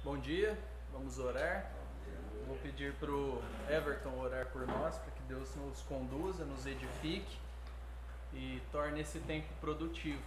Bom dia, vamos orar. Vou pedir para o Everton orar por nós, para que Deus nos conduza, nos edifique e torne esse tempo produtivo.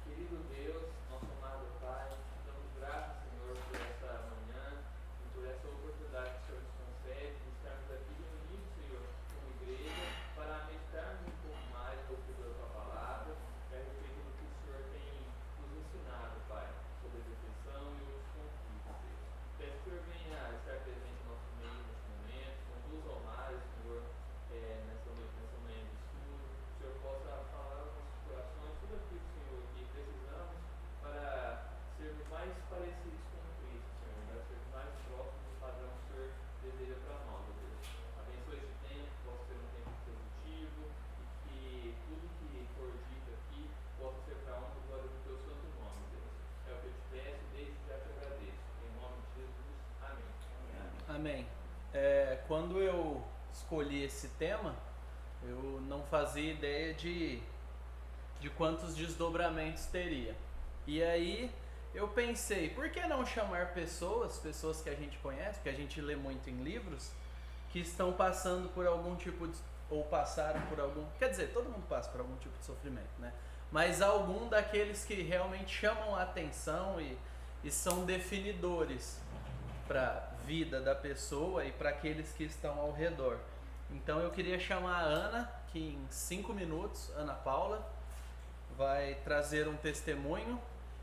Querido Deus, nosso amado Pai, damos graças, Senhor, por essa manhã e por essa oportunidade que o Senhor nos concede de estarmos aqui reunidos, Senhor, como igreja, para meditarmos um pouco mais a respeito da Tua palavra e a respeito do que o Senhor tem nos ensinado, Pai, sobre a depressão e outros conflitos, Deus. Peço que o Senhor venha estar presente no nosso meio nesse momento, conduza ao mais, Senhor, nessa manhã de estudo, que o Senhor possa falar aos nossos corações tudo aquilo, Senhor, que precisamos para sermos mais parecidos com Cristo, Senhor, para sermos mais próximos do padrão que o Senhor deseja para nós, ó Deus. Abençoe esse tempo, que possa ser um tempo produtivo e que tudo que for dito aqui possa ser para a honra e glória do Teu santo nome, Deus. É o que eu te peço, desde já te agradeço. Em nome de Jesus, amém. Amém. Quando eu escolhi esse tema, eu não fazia ideia de quantos desdobramentos teria. E aí eu pensei, por que não chamar pessoas que a gente conhece, que a gente lê muito em livros, que estão passando por algum tipo de, ou passaram por algum, quer dizer, todo mundo passa por algum tipo de sofrimento, né? Mas algum daqueles que realmente chamam a atenção e são definidores para a vida da pessoa e para aqueles que estão ao redor. Então eu queria chamar a Ana, que em 5 minutos, Ana Paula, vai trazer um testemunho,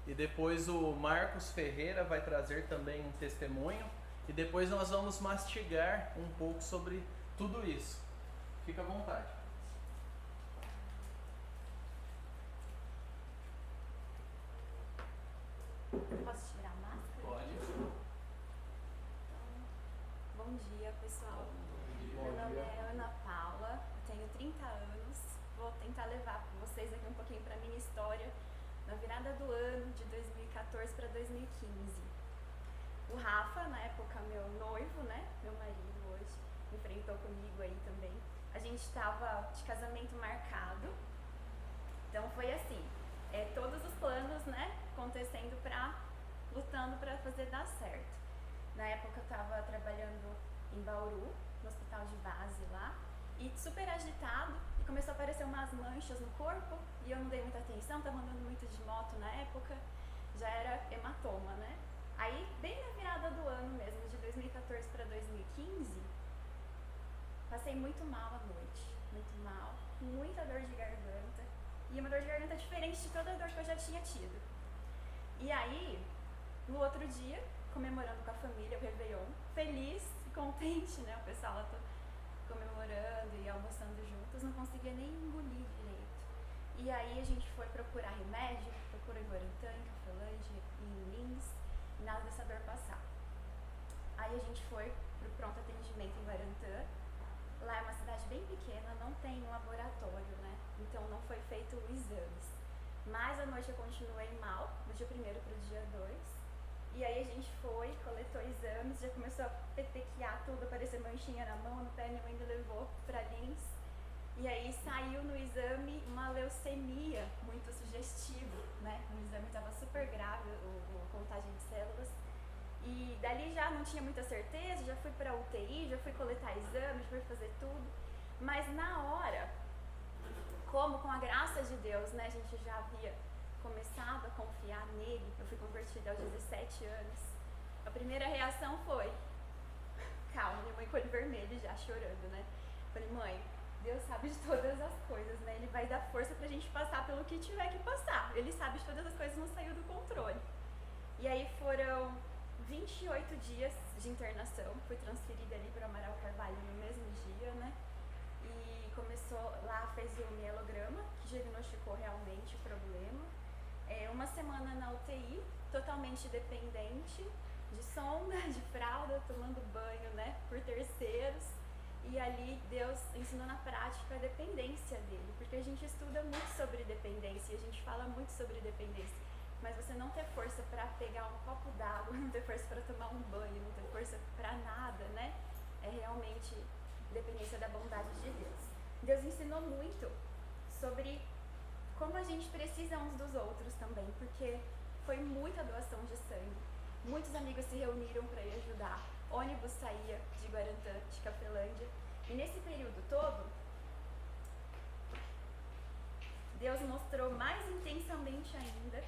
e depois o Marcos Ferreira vai trazer também um testemunho, e depois nós vamos mastigar um pouco sobre tudo isso. Fica à vontade. Posso tirar a máscara? Pode. Então, bom dia, pessoal. Meu nome é Ana Paula, eu tenho 30 anos. Vou tentar levar vocês aqui um pouquinho para a minha história na virada do ano de 2014 para 2015. O Rafa, na época meu noivo, né, meu marido hoje, enfrentou comigo aí também. A gente estava de casamento marcado, então foi assim, todos os planos, né, acontecendo lutando para fazer dar certo. Na época eu estava trabalhando em Bauru, no hospital de base lá, e super agitado, e começou a aparecer umas manchas no corpo, e eu não dei muita atenção, estava andando muito de moto na época, já era hematoma, né? Aí, bem na virada do ano mesmo, de 2014 para 2015, passei muito mal à noite, muito mal, com muita dor de garganta, e uma dor de garganta diferente de toda a dor que eu já tinha tido. E aí, no outro dia, comemorando com a família o Réveillon, feliz e contente, né, o pessoal lá comemorando e almoçando juntos, não conseguia nem engolir direito. E aí a gente foi procurar remédio, procurou em Guarantã, em Cafelândia, em Lins, e nada dessa dor passar. Aí a gente foi pro pronto atendimento em Guarantã. Lá é uma cidade bem pequena, não tem um laboratório, né? Então não foi feito exames. Mas à noite eu continuei mal, do dia 1º pro dia 2. E aí a gente foi, coletou exames, já começou a petequiar tudo, aparecer manchinha na mão, no pé, minha mãe me levou pra Lins. E aí saiu no exame uma leucemia muito sugestivo, né? O exame estava super grave, a contagem de células. E dali já não tinha muita certeza, já fui pra UTI, já fui coletar exames, fui fazer tudo. Mas na hora, como com a graça de Deus, né, a gente já havia começado a confiar nele, eu fui convertida aos 17 anos, a primeira reação foi, calma, minha mãe com o olho vermelho já chorando, né? Falei, mãe, Deus sabe de todas as coisas, né? Ele vai dar força pra gente passar pelo que tiver que passar. Ele sabe de todas as coisas, não saiu do controle. E aí foram 28 dias de internação, fui transferida ali para Amaral Carvalho no mesmo dia, né? E começou, lá fez o mielograma, que diagnosticou realmente o problema. Uma semana na UTI, totalmente dependente de sonda, de fralda, tomando banho, né, por terceiros. E ali Deus ensinou na prática a dependência dele, porque a gente estuda muito sobre dependência, a gente fala muito sobre dependência, mas você não ter força para pegar um copo d'água, não ter força para tomar um banho, não ter força para nada, né, é realmente dependência da bondade de Deus. Deus ensinou muito sobre como a gente precisa uns dos outros também, porque foi muita doação de sangue. Muitos amigos se reuniram para ir ajudar. Ônibus saía de Guarantã, de Cafelândia. E nesse período todo, Deus mostrou mais intensamente ainda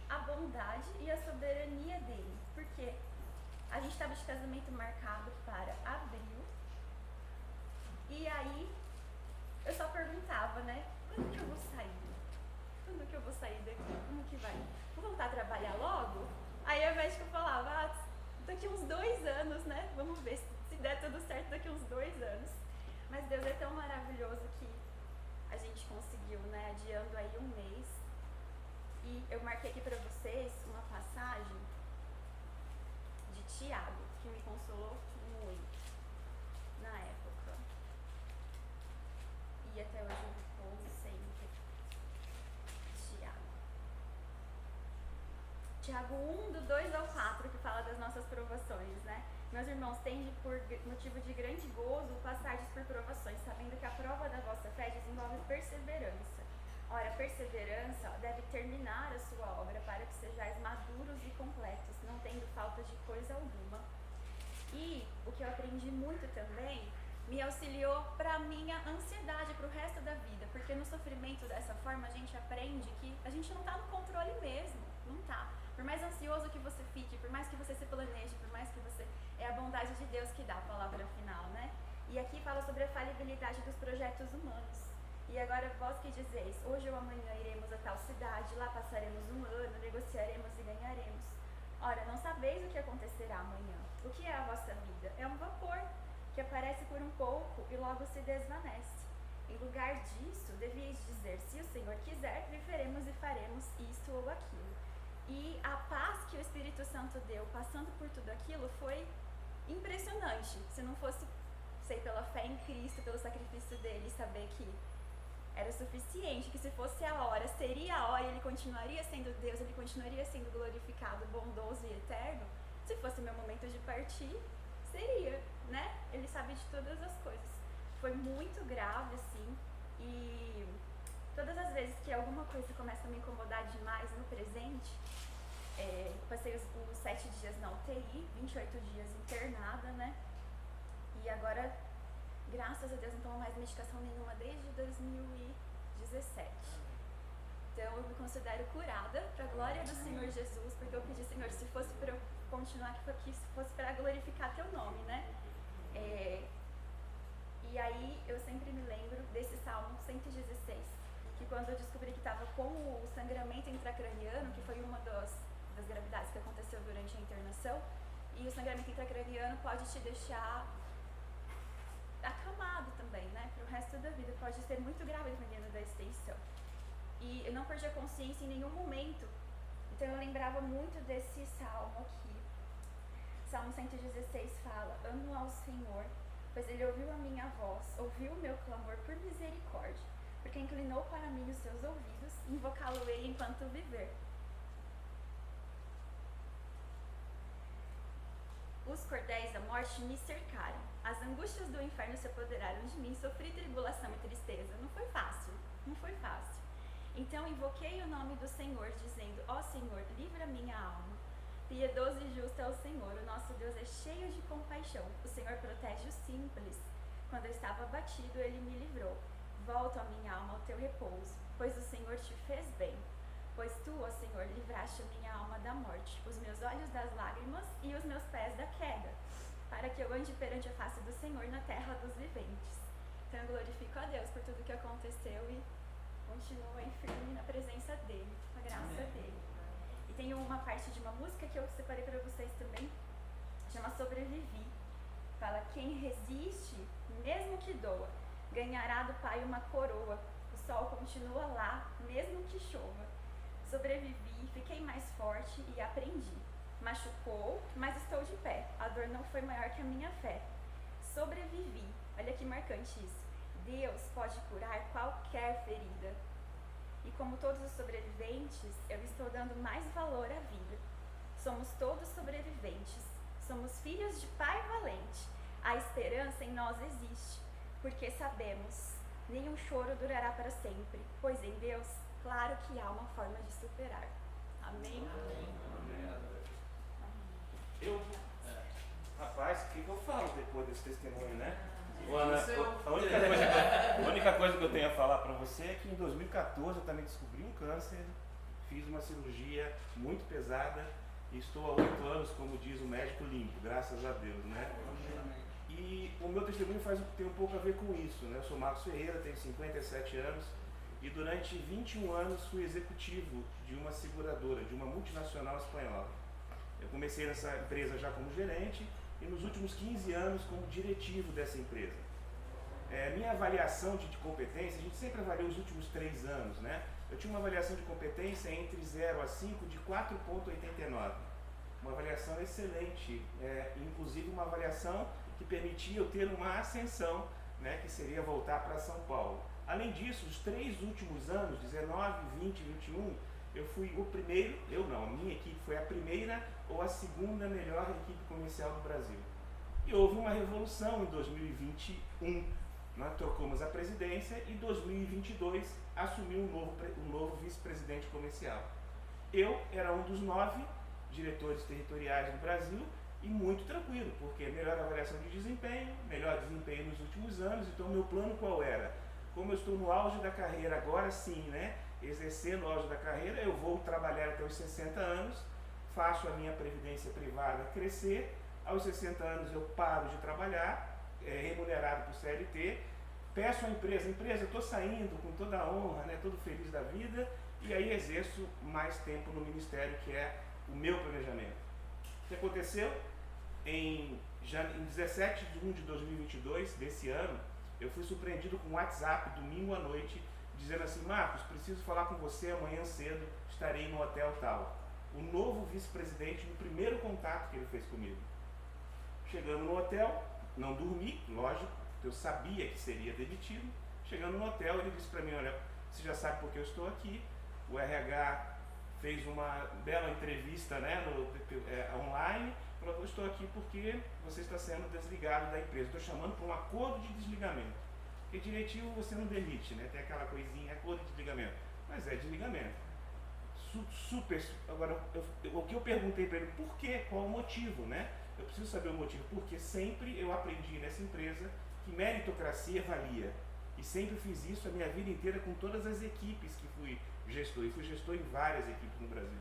a bondade e a soberania dele. Porque a gente estava de casamento marcado para abril. E aí, eu só perguntava, né? Quando que eu vou sair? Quando que eu vou sair daqui? Como que vai? Vou voltar a trabalhar logo? Aí a médica falava, daqui uns 2 anos, né? Vamos ver se der tudo certo daqui uns 2 anos. Mas Deus é tão maravilhoso que a gente conseguiu, né? Adiando aí 1 mês. E eu marquei aqui pra vocês uma passagem de Tiago, que me consolou muito na época. E até hoje eu repouso sempre. Tiago 1, do 2 ao 4, que fala das nossas provações, né? Meus irmãos, tende por motivo de grande gozo passardes por provações, sabendo que a prova da vossa fé desenvolve perseverança. Ora, a perseverança deve terminar a sua obra, para que sejais maduros e completos, não tendo falta de coisa alguma. E o que eu aprendi muito também me auxiliou para a minha ansiedade, para o resto da vida, porque no sofrimento dessa forma a gente aprende que a gente não está no controle mesmo, não está. Por mais ansioso que você fique, por mais que você se planeje, por mais que você... É a bondade de Deus que dá a palavra final, né? E aqui fala sobre a falibilidade dos projetos humanos. E agora vós que dizeis, hoje ou amanhã iremos a tal cidade, lá passaremos 1 ano, negociaremos e ganharemos. Ora, não sabeis o que acontecerá amanhã. O que é a vossa vida? É um vapor que aparece por um pouco e logo se desvanece. Em lugar disso, devíeis dizer, se o Senhor quiser, viveremos e faremos isto ou aquilo. E a paz que o Espírito Santo deu, passando por tudo aquilo, foi impressionante. Se não fosse, sei, pela fé em Cristo, pelo sacrifício dele, saber que era suficiente, que se fosse a hora, seria a hora, ele continuaria sendo Deus, ele continuaria sendo glorificado, bondoso e eterno. Se fosse o meu momento de partir, seria, né? Ele sabe de todas as coisas. Foi muito grave, assim, e todas as vezes que alguma coisa começa a me incomodar demais no presente, passei os 7 dias na UTI, 28 dias internada, né? E agora, graças a Deus, não tomo mais medicação nenhuma desde 2017. Então eu me considero curada, para a glória do Senhor Jesus, porque eu pedi, Senhor, se fosse para eu continuar, que fosse para glorificar teu nome, né? E aí eu sempre me lembro desse Salmo 116, que quando eu descobri que estava com o sangramento intracraniano, que foi uma das gravidades que aconteceu durante a internação, e o sangramento intracraniano pode te deixar acamado também, né, para o resto da vida, pode ser muito grave dependendo da extensão. E eu não perdi a consciência em nenhum momento, então eu lembrava muito desse salmo aqui. Salmo 116 fala, amo ao Senhor, pois ele ouviu a minha voz, ouviu o meu clamor por misericórdia, porque inclinou para mim os seus ouvidos, invocá-lo-ei enquanto viver. Os cordéis da morte me cercaram, as angústias do inferno se apoderaram de mim, sofri tribulação e tristeza. Não foi fácil, não foi fácil. Então invoquei o nome do Senhor, dizendo, ó Senhor, livra minha alma. Piedoso e justo é o Senhor, o nosso Deus é cheio de compaixão. O Senhor protege os simples. Quando eu estava abatido, ele me livrou. Volto a minha alma ao teu repouso, pois o Senhor te fez bem. Pois tu, ó Senhor, livraste a minha alma da morte, os meus olhos das lágrimas e os meus pés da queda, para que eu ande perante a face do Senhor na terra dos viventes. Então eu glorifico a Deus por tudo que aconteceu e continuo aí firme na presença dele, com a graça dele. E tem uma parte de uma música que eu separei para vocês também, chama Sobrevivi. Fala, quem resiste, mesmo que doa, ganhará do Pai uma coroa. O sol continua lá, mesmo que chova. Sobrevivi, fiquei mais forte e aprendi. Machucou, mas estou de pé. A dor não foi maior que a minha fé. Sobrevivi. Olha que marcante isso. Deus pode curar qualquer ferida. E como todos os sobreviventes, eu estou dando mais valor à vida. Somos todos sobreviventes. Somos filhos de Pai valente. A esperança em nós existe, porque sabemos, nenhum choro durará para sempre, pois em Deus, claro que há uma forma de superar. Amém? Rapaz, o que eu falo depois desse testemunho, né? A Isso única coisa que eu tenho a falar para você é que em 2014 eu também descobri um câncer, fiz uma cirurgia muito pesada e estou há 8 anos, como diz o médico, limpo, graças a Deus, né? E o meu testemunho tem um pouco a ver com isso, né? Eu sou Marcos Ferreira, tenho 57 anos e durante 21 anos fui executivo de uma seguradora, de uma multinacional espanhola. Eu comecei nessa empresa já como gerente e nos últimos 15 anos como diretivo dessa empresa. Minha avaliação de competência, a gente sempre avalia os últimos 3 anos, né? Eu tinha uma avaliação de competência entre 0 a 5 de 4,89. Uma avaliação excelente, inclusive uma avaliação que permitia eu ter uma ascensão, né, que seria voltar para São Paulo. Além disso, os 3 últimos anos, 19, 20 e 21, eu fui o primeiro, a minha equipe foi a primeira ou a segunda melhor equipe comercial do Brasil. E houve uma revolução em 2021, nós trocamos a presidência e em 2022 assumiu um novo vice-presidente comercial. Eu era um dos 9 diretores territoriais do Brasil e muito tranquilo, porque melhor avaliação de desempenho, melhor desempenho nos últimos anos. Então meu plano qual era? Como eu estou no auge da carreira agora sim, né? Exercendo o auge da carreira, eu vou trabalhar até os 60 anos, faço a minha previdência privada crescer, aos 60 anos eu paro de trabalhar, remunerado por CLT, peço à empresa, eu estou saindo com toda a honra, né, todo feliz da vida, e aí exerço mais tempo no ministério, que é o meu planejamento. O que aconteceu? Em 17 de 1 de 2022, desse ano, eu fui surpreendido com um WhatsApp, domingo à noite, dizendo assim: Marcos, preciso falar com você amanhã cedo, estarei no hotel tal. O novo vice-presidente, no primeiro contato que ele fez comigo. Chegando no hotel, não dormi, lógico, eu sabia que seria demitido. Chegando no hotel, ele disse para mim: olha, você já sabe por que eu estou aqui. O RH fez uma bela entrevista, né, online. Falou: eu estou aqui porque você está sendo desligado da empresa. Estou chamando para um acordo de desligamento. Porque diretivo você não demite, né? Tem aquela coisinha, acordo de desligamento. Mas é desligamento. Super. Agora, o que eu perguntei para ele, por quê? Qual o motivo, né? Eu preciso saber o motivo, porque sempre eu aprendi nessa empresa que meritocracia valia. E sempre fiz isso a minha vida inteira com todas as equipes que fui gestor. E fui gestor em várias equipes no Brasil.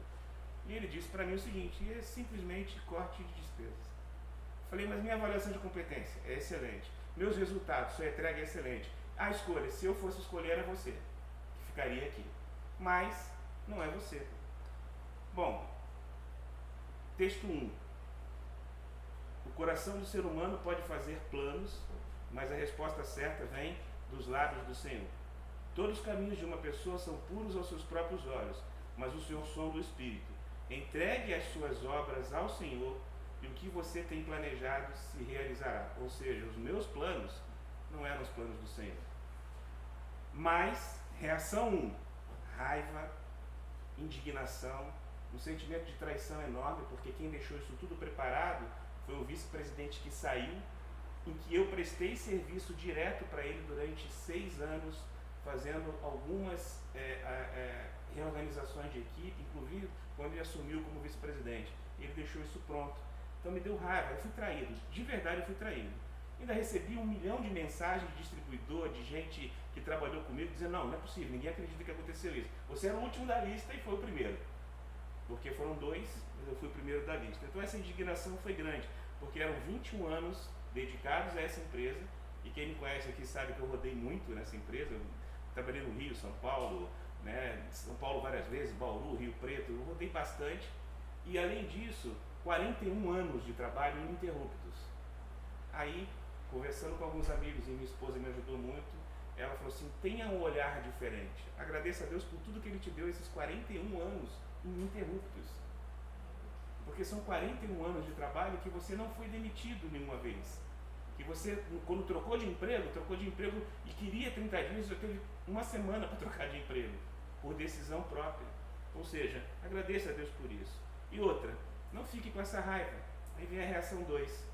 E ele disse para mim o seguinte: é simplesmente corte de despesas. Falei: mas minha avaliação de competência é excelente. Meus resultados, sua entrega é excelente. A escolha, se eu fosse escolher, era você que ficaria aqui. Mas não é você. Bom, texto 1. O coração do ser humano pode fazer planos, mas a resposta certa vem dos lábios do Senhor. Todos os caminhos de uma pessoa são puros aos seus próprios olhos, mas o Senhor sonda o Espírito. Entregue as suas obras ao Senhor e o que você tem planejado se realizará. Ou seja, os meus planos não eram os planos do Senhor. Mas, reação 1, raiva, indignação, um sentimento de traição enorme, porque quem deixou isso tudo preparado foi o vice-presidente que saiu, em que eu prestei serviço direto para ele durante 6 anos, fazendo algumas reorganizações de equipe, inclusive quando ele assumiu como vice-presidente. Ele deixou isso pronto. Então me deu raiva, eu fui traído, de verdade eu fui traído. Ainda recebi 1 milhão de mensagens de distribuidor, de gente que trabalhou comigo, dizendo: não é possível, ninguém acredita que aconteceu isso. Você era o último da lista e foi o primeiro. Porque foram 2, mas eu fui o primeiro da lista. Então essa indignação foi grande, porque eram 21 anos dedicados a essa empresa, e quem me conhece aqui sabe que eu rodei muito nessa empresa. Eu trabalhei no Rio, São Paulo, né, São Paulo várias vezes, Bauru, Rio Preto, eu rodei bastante. E além disso, 41 anos de trabalho ininterruptos. Aí, conversando com alguns amigos, e minha esposa me ajudou muito, ela falou assim: tenha um olhar diferente. Agradeça a Deus por tudo que Ele te deu esses 41 anos ininterruptos. Porque são 41 anos de trabalho que você não foi demitido nenhuma vez. Que você, quando trocou de emprego e queria 30 dias, já teve 1 semana para trocar de emprego, por decisão própria. Ou seja, agradeça a Deus por isso. E outra, não fique com essa raiva. Aí vem a reação 2.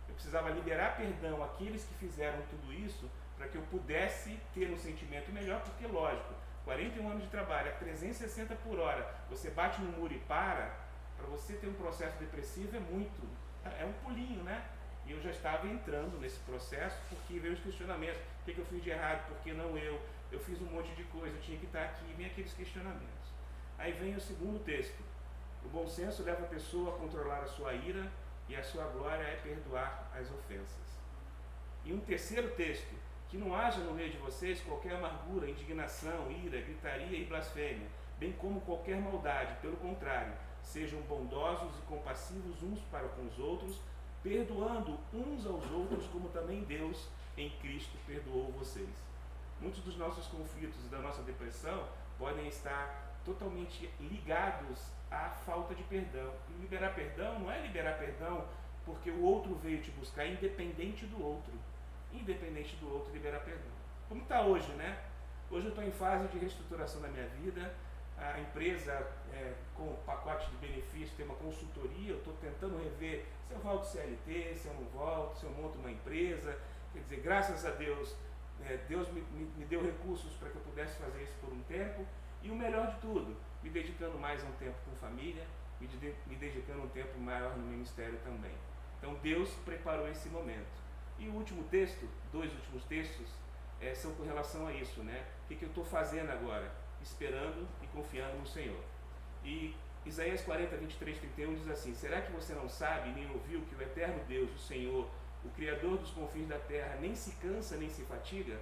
Eu precisava liberar perdão àqueles que fizeram tudo isso para que eu pudesse ter um sentimento melhor, porque lógico, 41 anos de trabalho, a 360 por hora, você bate no muro e para você ter um processo depressivo é um pulinho, né? E eu já estava entrando nesse processo porque veio os questionamentos. O que eu fiz de errado? Por que não eu? Eu fiz um monte de coisa, eu tinha que estar aqui. Vem aqueles questionamentos. Aí vem o segundo texto. O bom senso leva a pessoa a controlar a sua ira e a sua glória é perdoar as ofensas. E um terceiro texto. Que não haja no meio de vocês qualquer amargura, indignação, ira, gritaria e blasfêmia, bem como qualquer maldade. Pelo contrário, sejam bondosos e compassivos uns para com os outros, perdoando uns aos outros, como também Deus em Cristo perdoou vocês. Muitos dos nossos conflitos e da nossa depressão podem estar totalmente ligados à falta de perdão. E liberar perdão não é liberar perdão porque o outro veio te buscar, independente do outro. Independente do outro, liberar perdão. Como está hoje, né? Hoje eu estou em fase de reestruturação da minha vida. A empresa, com o pacote de benefícios, tem uma consultoria. Eu estou tentando rever se eu volto CLT, se eu não volto, se eu monto uma empresa. Quer dizer, graças a Deus, Deus me deu recursos para que eu pudesse fazer isso por um tempo. E o melhor de tudo, me dedicando mais a um tempo com família, me dedicando a um tempo maior no ministério também. Então Deus preparou esse momento. E o último texto, 2 últimos textos, são com relação a isso, né? O que eu estou fazendo agora? Esperando e confiando no Senhor. E Isaías 40, 23, 31 diz assim: será que você não sabe, nem ouviu que o eterno Deus, o Senhor, o Criador dos confins da terra, nem se cansa, nem se fatiga?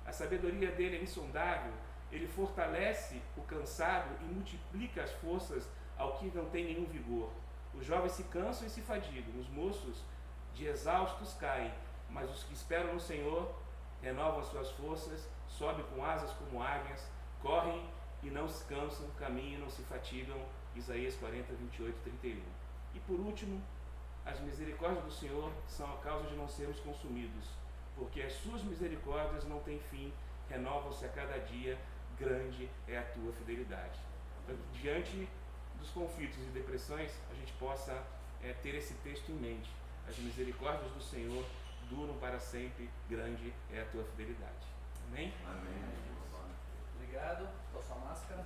A sabedoria dele é insondável, ele fortalece o cansado e multiplica as forças ao que não tem nenhum vigor. Os jovens se cansam e se fadigam, os moços de exaustos caem, mas os que esperam no Senhor renovam as suas forças, sobem com asas como águias, correm e não se cansam, caminham e não se fatigam. Isaías 40, 28, 31. E por último, as misericórdias do Senhor são a causa de não sermos consumidos, porque as suas misericórdias não têm fim, renovam-se a cada dia, grande é a tua fidelidade. Então, diante dos conflitos e depressões, a gente possa ter esse texto em mente. As misericórdias do Senhor duram para sempre, grande é a tua fidelidade. Amém? Amém. Obrigado. Qual a sua máscara?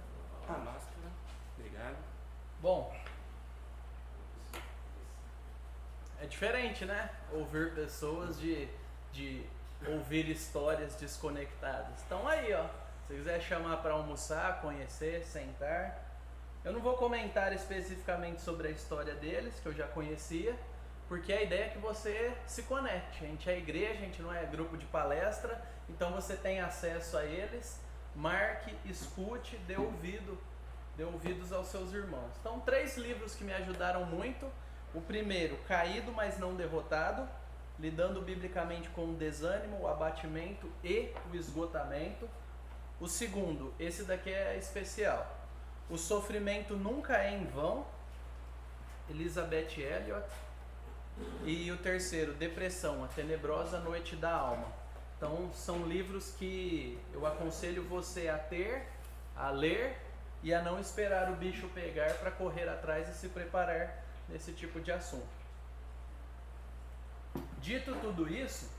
A máscara. Obrigado. Bom, é diferente, né? Ouvir pessoas de ouvir histórias desconectadas. Então aí, ó, se quiser chamar para almoçar, conhecer, sentar. Eu não vou comentar especificamente sobre a história deles, que eu já conhecia, porque a ideia é que você se conecte. A gente é igreja, a gente não é grupo de palestra, então você tem acesso a eles, marque, escute, dê ouvidos aos seus irmãos. Então, 3 livros que me ajudaram muito. O primeiro, Caído, mas não derrotado, lidando biblicamente com o desânimo, o abatimento e o esgotamento. O segundo, esse daqui é especial, O Sofrimento Nunca é em Vão, Elizabeth Elliot. E o terceiro, Depressão, A Tenebrosa Noite da Alma. Então são livros que eu aconselho você a ter, a ler e a não esperar o bicho pegar para correr atrás e se preparar nesse tipo de assunto. Dito tudo isso,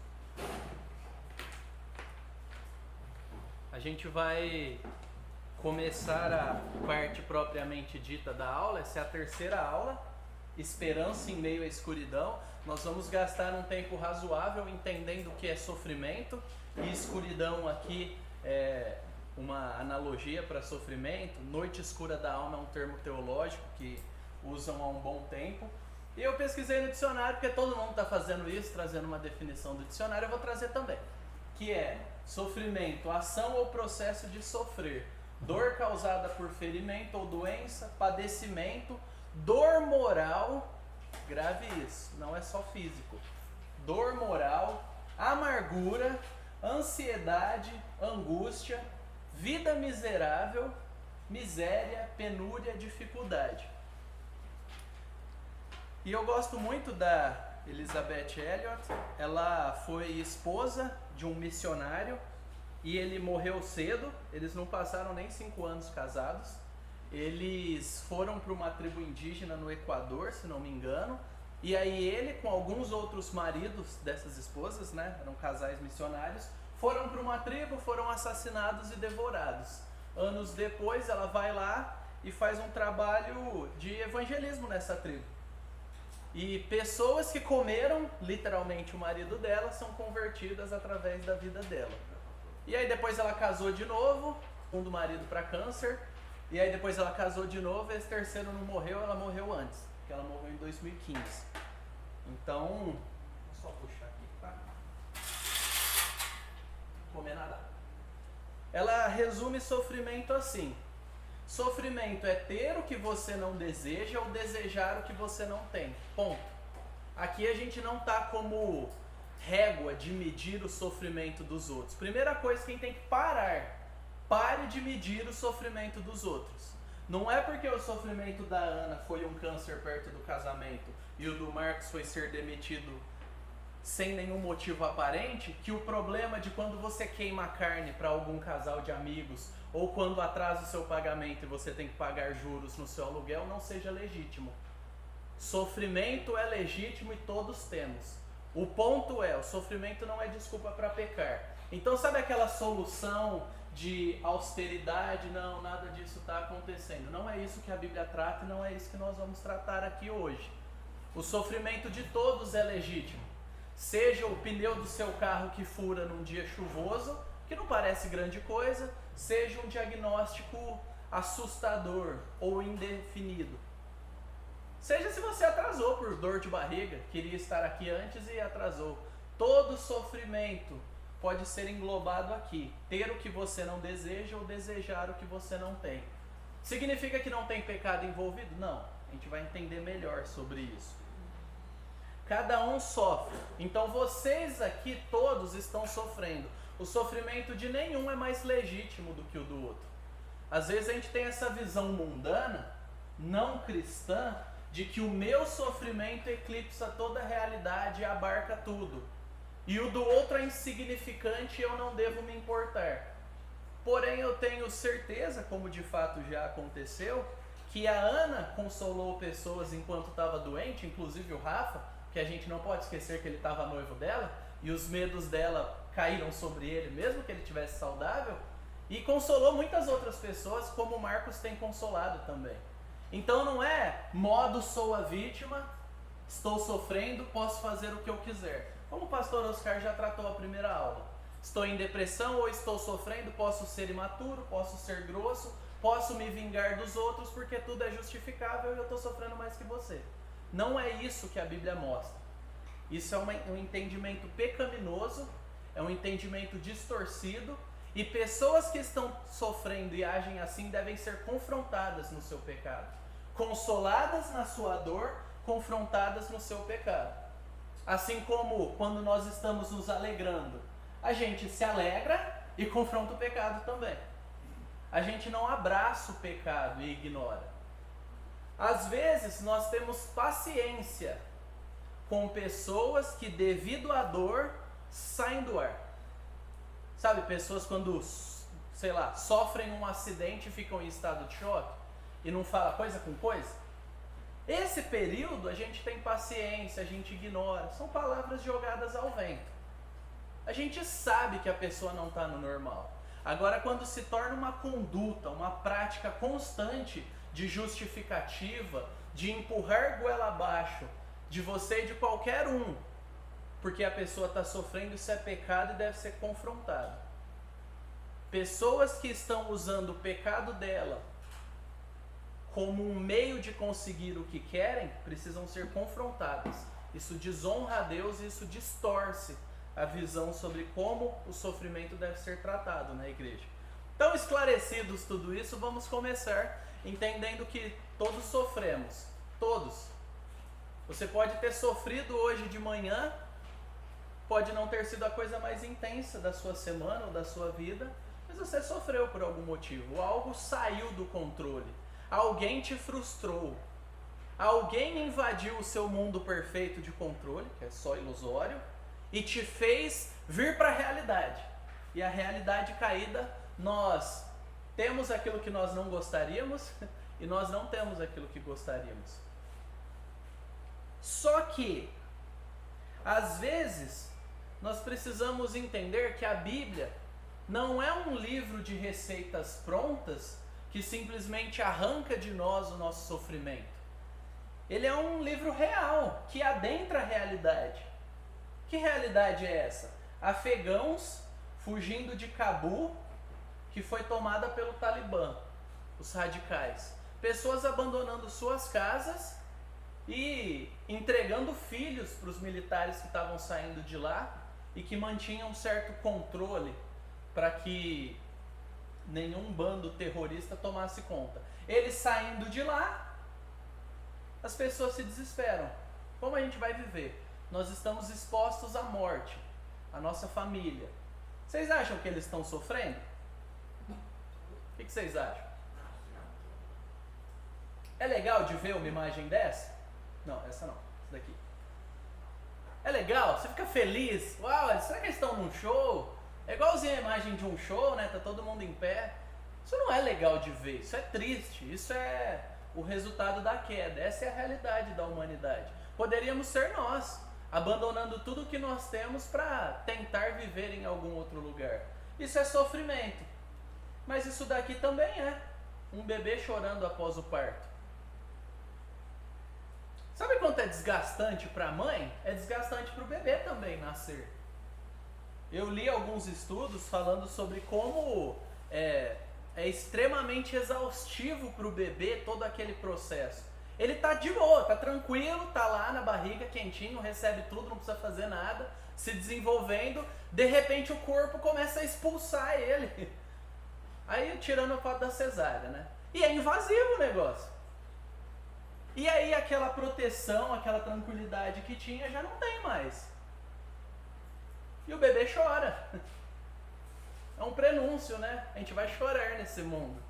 a gente vai começar a parte propriamente dita da aula. Essa é a terceira aula, Esperança em Meio à Escuridão. Nós vamos gastar um tempo razoável entendendo o que é sofrimento, e escuridão aqui é uma analogia para sofrimento. Noite escura da alma é um termo teológico que usam há um bom tempo. E eu pesquisei no dicionário, porque todo mundo está fazendo isso, trazendo uma definição do dicionário, eu vou trazer também. Que é sofrimento, ação ou processo de sofrer. Dor causada por ferimento ou doença, padecimento, dor moral, grave isso, não é só físico. Dor moral, amargura, ansiedade, angústia, vida miserável, miséria, penúria, dificuldade. E eu gosto muito da Elizabeth Elliot. Ela foi esposa de um missionário e ele morreu cedo. Eles não passaram nem 5 anos casados. Eles foram para uma tribo indígena no Equador, se não me engano. E aí ele, com alguns outros maridos dessas esposas, né, eram casais missionários, foram para uma tribo, foram assassinados e devorados. anos depois, ela vai lá e faz um trabalho de evangelismo nessa tribo. E pessoas que comeram, literalmente, o marido dela, são convertidas através da vida dela. E aí depois ela casou de novo, segundo marido para câncer. E aí depois ela casou de novo, esse terceiro não morreu, ela morreu antes. Porque ela morreu em 2015. Então, vou só puxar aqui, tá? Comer nada. Ela resume sofrimento assim. Sofrimento é ter o que você não deseja ou desejar o que você não tem. Ponto. Aqui a gente não está como régua de medir o sofrimento dos outros. Primeira coisa, quem tem que parar. Pare de medir o sofrimento dos outros. Não é porque o sofrimento da Ana foi um câncer perto do casamento e o do Marcos foi ser demitido sem nenhum motivo aparente, que o problema de quando você queima a carne para algum casal de amigos ou quando atrasa o seu pagamento e você tem que pagar juros no seu aluguel não seja legítimo. Sofrimento é legítimo e todos temos. O ponto é, o sofrimento não é desculpa para pecar. Então sabe aquela solução de austeridade? Não, nada disso está acontecendo. Não é isso que a Bíblia trata e não é isso que nós vamos tratar aqui hoje. O sofrimento de todos é legítimo. Seja o pneu do seu carro que fura num dia chuvoso, que não parece grande coisa, seja um diagnóstico assustador ou indefinido. Seja se você atrasou por dor de barriga, queria estar aqui antes e atrasou. Todo sofrimento pode ser englobado aqui. Ter o que você não deseja ou desejar o que você não tem. Significa que não tem pecado envolvido? Não. A gente vai entender melhor sobre isso. Cada um sofre. Então vocês aqui todos estão sofrendo. O sofrimento de nenhum é mais legítimo do que o do outro. Às vezes a gente tem essa visão mundana, não cristã, de que o meu sofrimento eclipsa toda a realidade e abarca tudo. E o do outro é insignificante e eu não devo me importar. Porém eu tenho certeza, como de fato já aconteceu, que a Ana consolou pessoas enquanto estava doente, inclusive o Rafa, que a gente não pode esquecer que ele estava noivo dela, e os medos dela caíram sobre ele, mesmo que ele estivesse saudável, e consolou muitas outras pessoas, como o Marcos tem consolado também. Então não é modo sou a vítima, estou sofrendo, posso fazer o que eu quiser. Como o pastor Oscar já tratou a primeira aula. Estou em depressão ou estou sofrendo, posso ser imaturo, posso ser grosso, posso me vingar dos outros porque tudo é justificável e eu estou sofrendo mais que você. Não é isso que a Bíblia mostra. Isso é um entendimento pecaminoso, é um entendimento distorcido, e pessoas que estão sofrendo e agem assim devem ser confrontadas no seu pecado, consoladas na sua dor, confrontadas no seu pecado. Assim como quando nós estamos nos alegrando, a gente se alegra e confronta o pecado também. A gente não abraça o pecado e ignora. Às vezes nós temos paciência com pessoas que devido à dor saem do ar. Sabe, pessoas quando, sei lá, sofrem um acidente e ficam em estado de choque e não fala coisa com coisa. Esse período a gente tem paciência, a gente ignora. São palavras jogadas ao vento. A gente sabe que a pessoa não está no normal. Agora, quando se torna uma conduta, uma prática constante de justificativa, de empurrar goela abaixo de você e de qualquer um, porque a pessoa está sofrendo, isso é pecado e deve ser confrontado. Pessoas que estão usando o pecado dela como um meio de conseguir o que querem, precisam ser confrontadas. Isso desonra a Deus e isso distorce a visão sobre como o sofrimento deve ser tratado na igreja. Então, esclarecidos tudo isso, vamos começar entendendo que todos sofremos. Todos. Você pode ter sofrido hoje de manhã, pode não ter sido a coisa mais intensa da sua semana ou da sua vida, mas você sofreu por algum motivo. Algo saiu do controle. Alguém te frustrou. Alguém invadiu o seu mundo perfeito de controle, que é só ilusório, e te fez vir para a realidade. E a realidade caída, nós temos aquilo que nós não gostaríamos e nós não temos aquilo que gostaríamos. Só que, às vezes, nós precisamos entender que a Bíblia não é um livro de receitas prontas que simplesmente arranca de nós o nosso sofrimento. Ele é um livro real, que adentra a realidade. Que realidade é essa? Afegãos fugindo de Cabul, que foi tomada pelo Talibã, os radicais. Pessoas abandonando suas casas e entregando filhos para os militares que estavam saindo de lá e que mantinham um certo controle para que nenhum bando terrorista tomasse conta. Eles saindo de lá, as pessoas se desesperam. Como a gente vai viver? Nós estamos expostos à morte, a nossa família. Vocês acham que eles estão sofrendo? O que vocês acham? É legal de ver uma imagem dessa? Não, essa não, essa daqui. É legal? Você fica feliz? Uau, será que eles estão num show? É igualzinho a imagem de um show, né? Tá todo mundo em pé. Isso não é legal de ver, isso é triste, isso é o resultado da queda. Essa é a realidade da humanidade. Poderíamos ser nós, abandonando tudo que nós temos para tentar viver em algum outro lugar. Isso é sofrimento. Mas isso daqui também é um bebê chorando após o parto. Sabe quanto é desgastante para a mãe? É desgastante para o bebê também nascer. Eu li alguns estudos falando sobre como é extremamente exaustivo para o bebê todo aquele processo. Ele tá de boa, tá tranquilo, tá lá na barriga quentinho, recebe tudo, não precisa fazer nada, se desenvolvendo. De repente o corpo começa a expulsar ele. Aí tirando a foto da cesárea, né? E é invasivo o negócio. E aí aquela proteção, aquela tranquilidade que tinha já não tem mais. E o bebê chora. É um prenúncio, né? A gente vai chorar nesse mundo.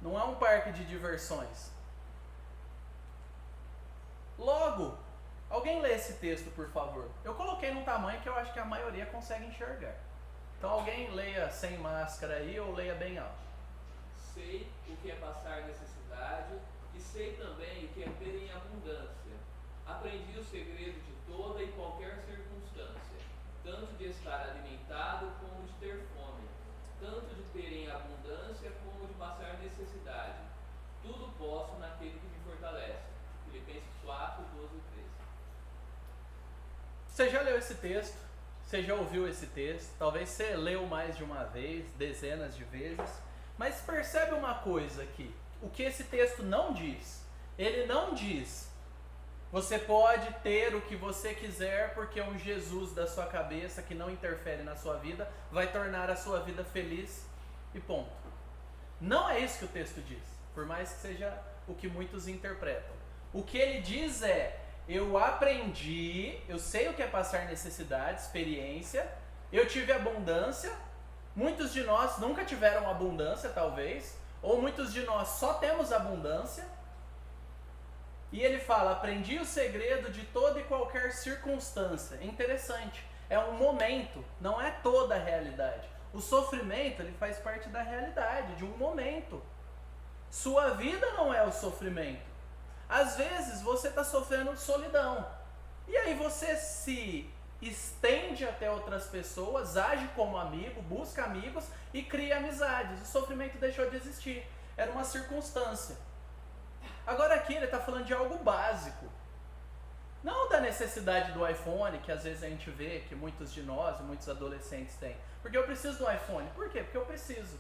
Não é um parque de diversões. Logo, alguém lê esse texto, por favor. Eu coloquei num tamanho que eu acho que a maioria consegue enxergar. Então alguém leia sem máscara aí ou leia bem alto. Sei o que é passar necessidade e sei também o que é ter em abundância. Aprendi o segredo de toda e qualquer circunstância, tanto de estar alimentado como de ter fome, tanto de ter em abundância como de passar necessidade. Tudo posso naquele que me fortalece. Filipenses 4, 12 e 13. Você já leu esse texto? Você já ouviu esse texto? Talvez você leu mais de uma vez, dezenas de vezes. Mas percebe uma coisa aqui. O que esse texto não diz? Ele não diz: você pode ter o que você quiser porque um Jesus da sua cabeça que não interfere na sua vida vai tornar a sua vida feliz e ponto. Não é isso que o texto diz, por mais que seja o que muitos interpretam. O que ele diz é: eu aprendi, eu sei o que é passar necessidade, experiência, eu tive abundância, muitos de nós nunca tiveram abundância talvez, ou muitos de nós só temos abundância. E ele fala: aprendi o segredo de toda e qualquer circunstância. É interessante, é um momento, não é toda a realidade. O sofrimento, ele faz parte da realidade, de um momento. Sua vida não é o sofrimento. Às vezes você está sofrendo solidão, e aí você se estende até outras pessoas, age como amigo, busca amigos e cria amizades. O sofrimento deixou de existir, era uma circunstância. Agora aqui ele está falando de algo básico, não da necessidade do iPhone, que às vezes a gente vê que muitos de nós, muitos adolescentes têm. Porque eu preciso do iPhone. Por quê? Porque eu preciso.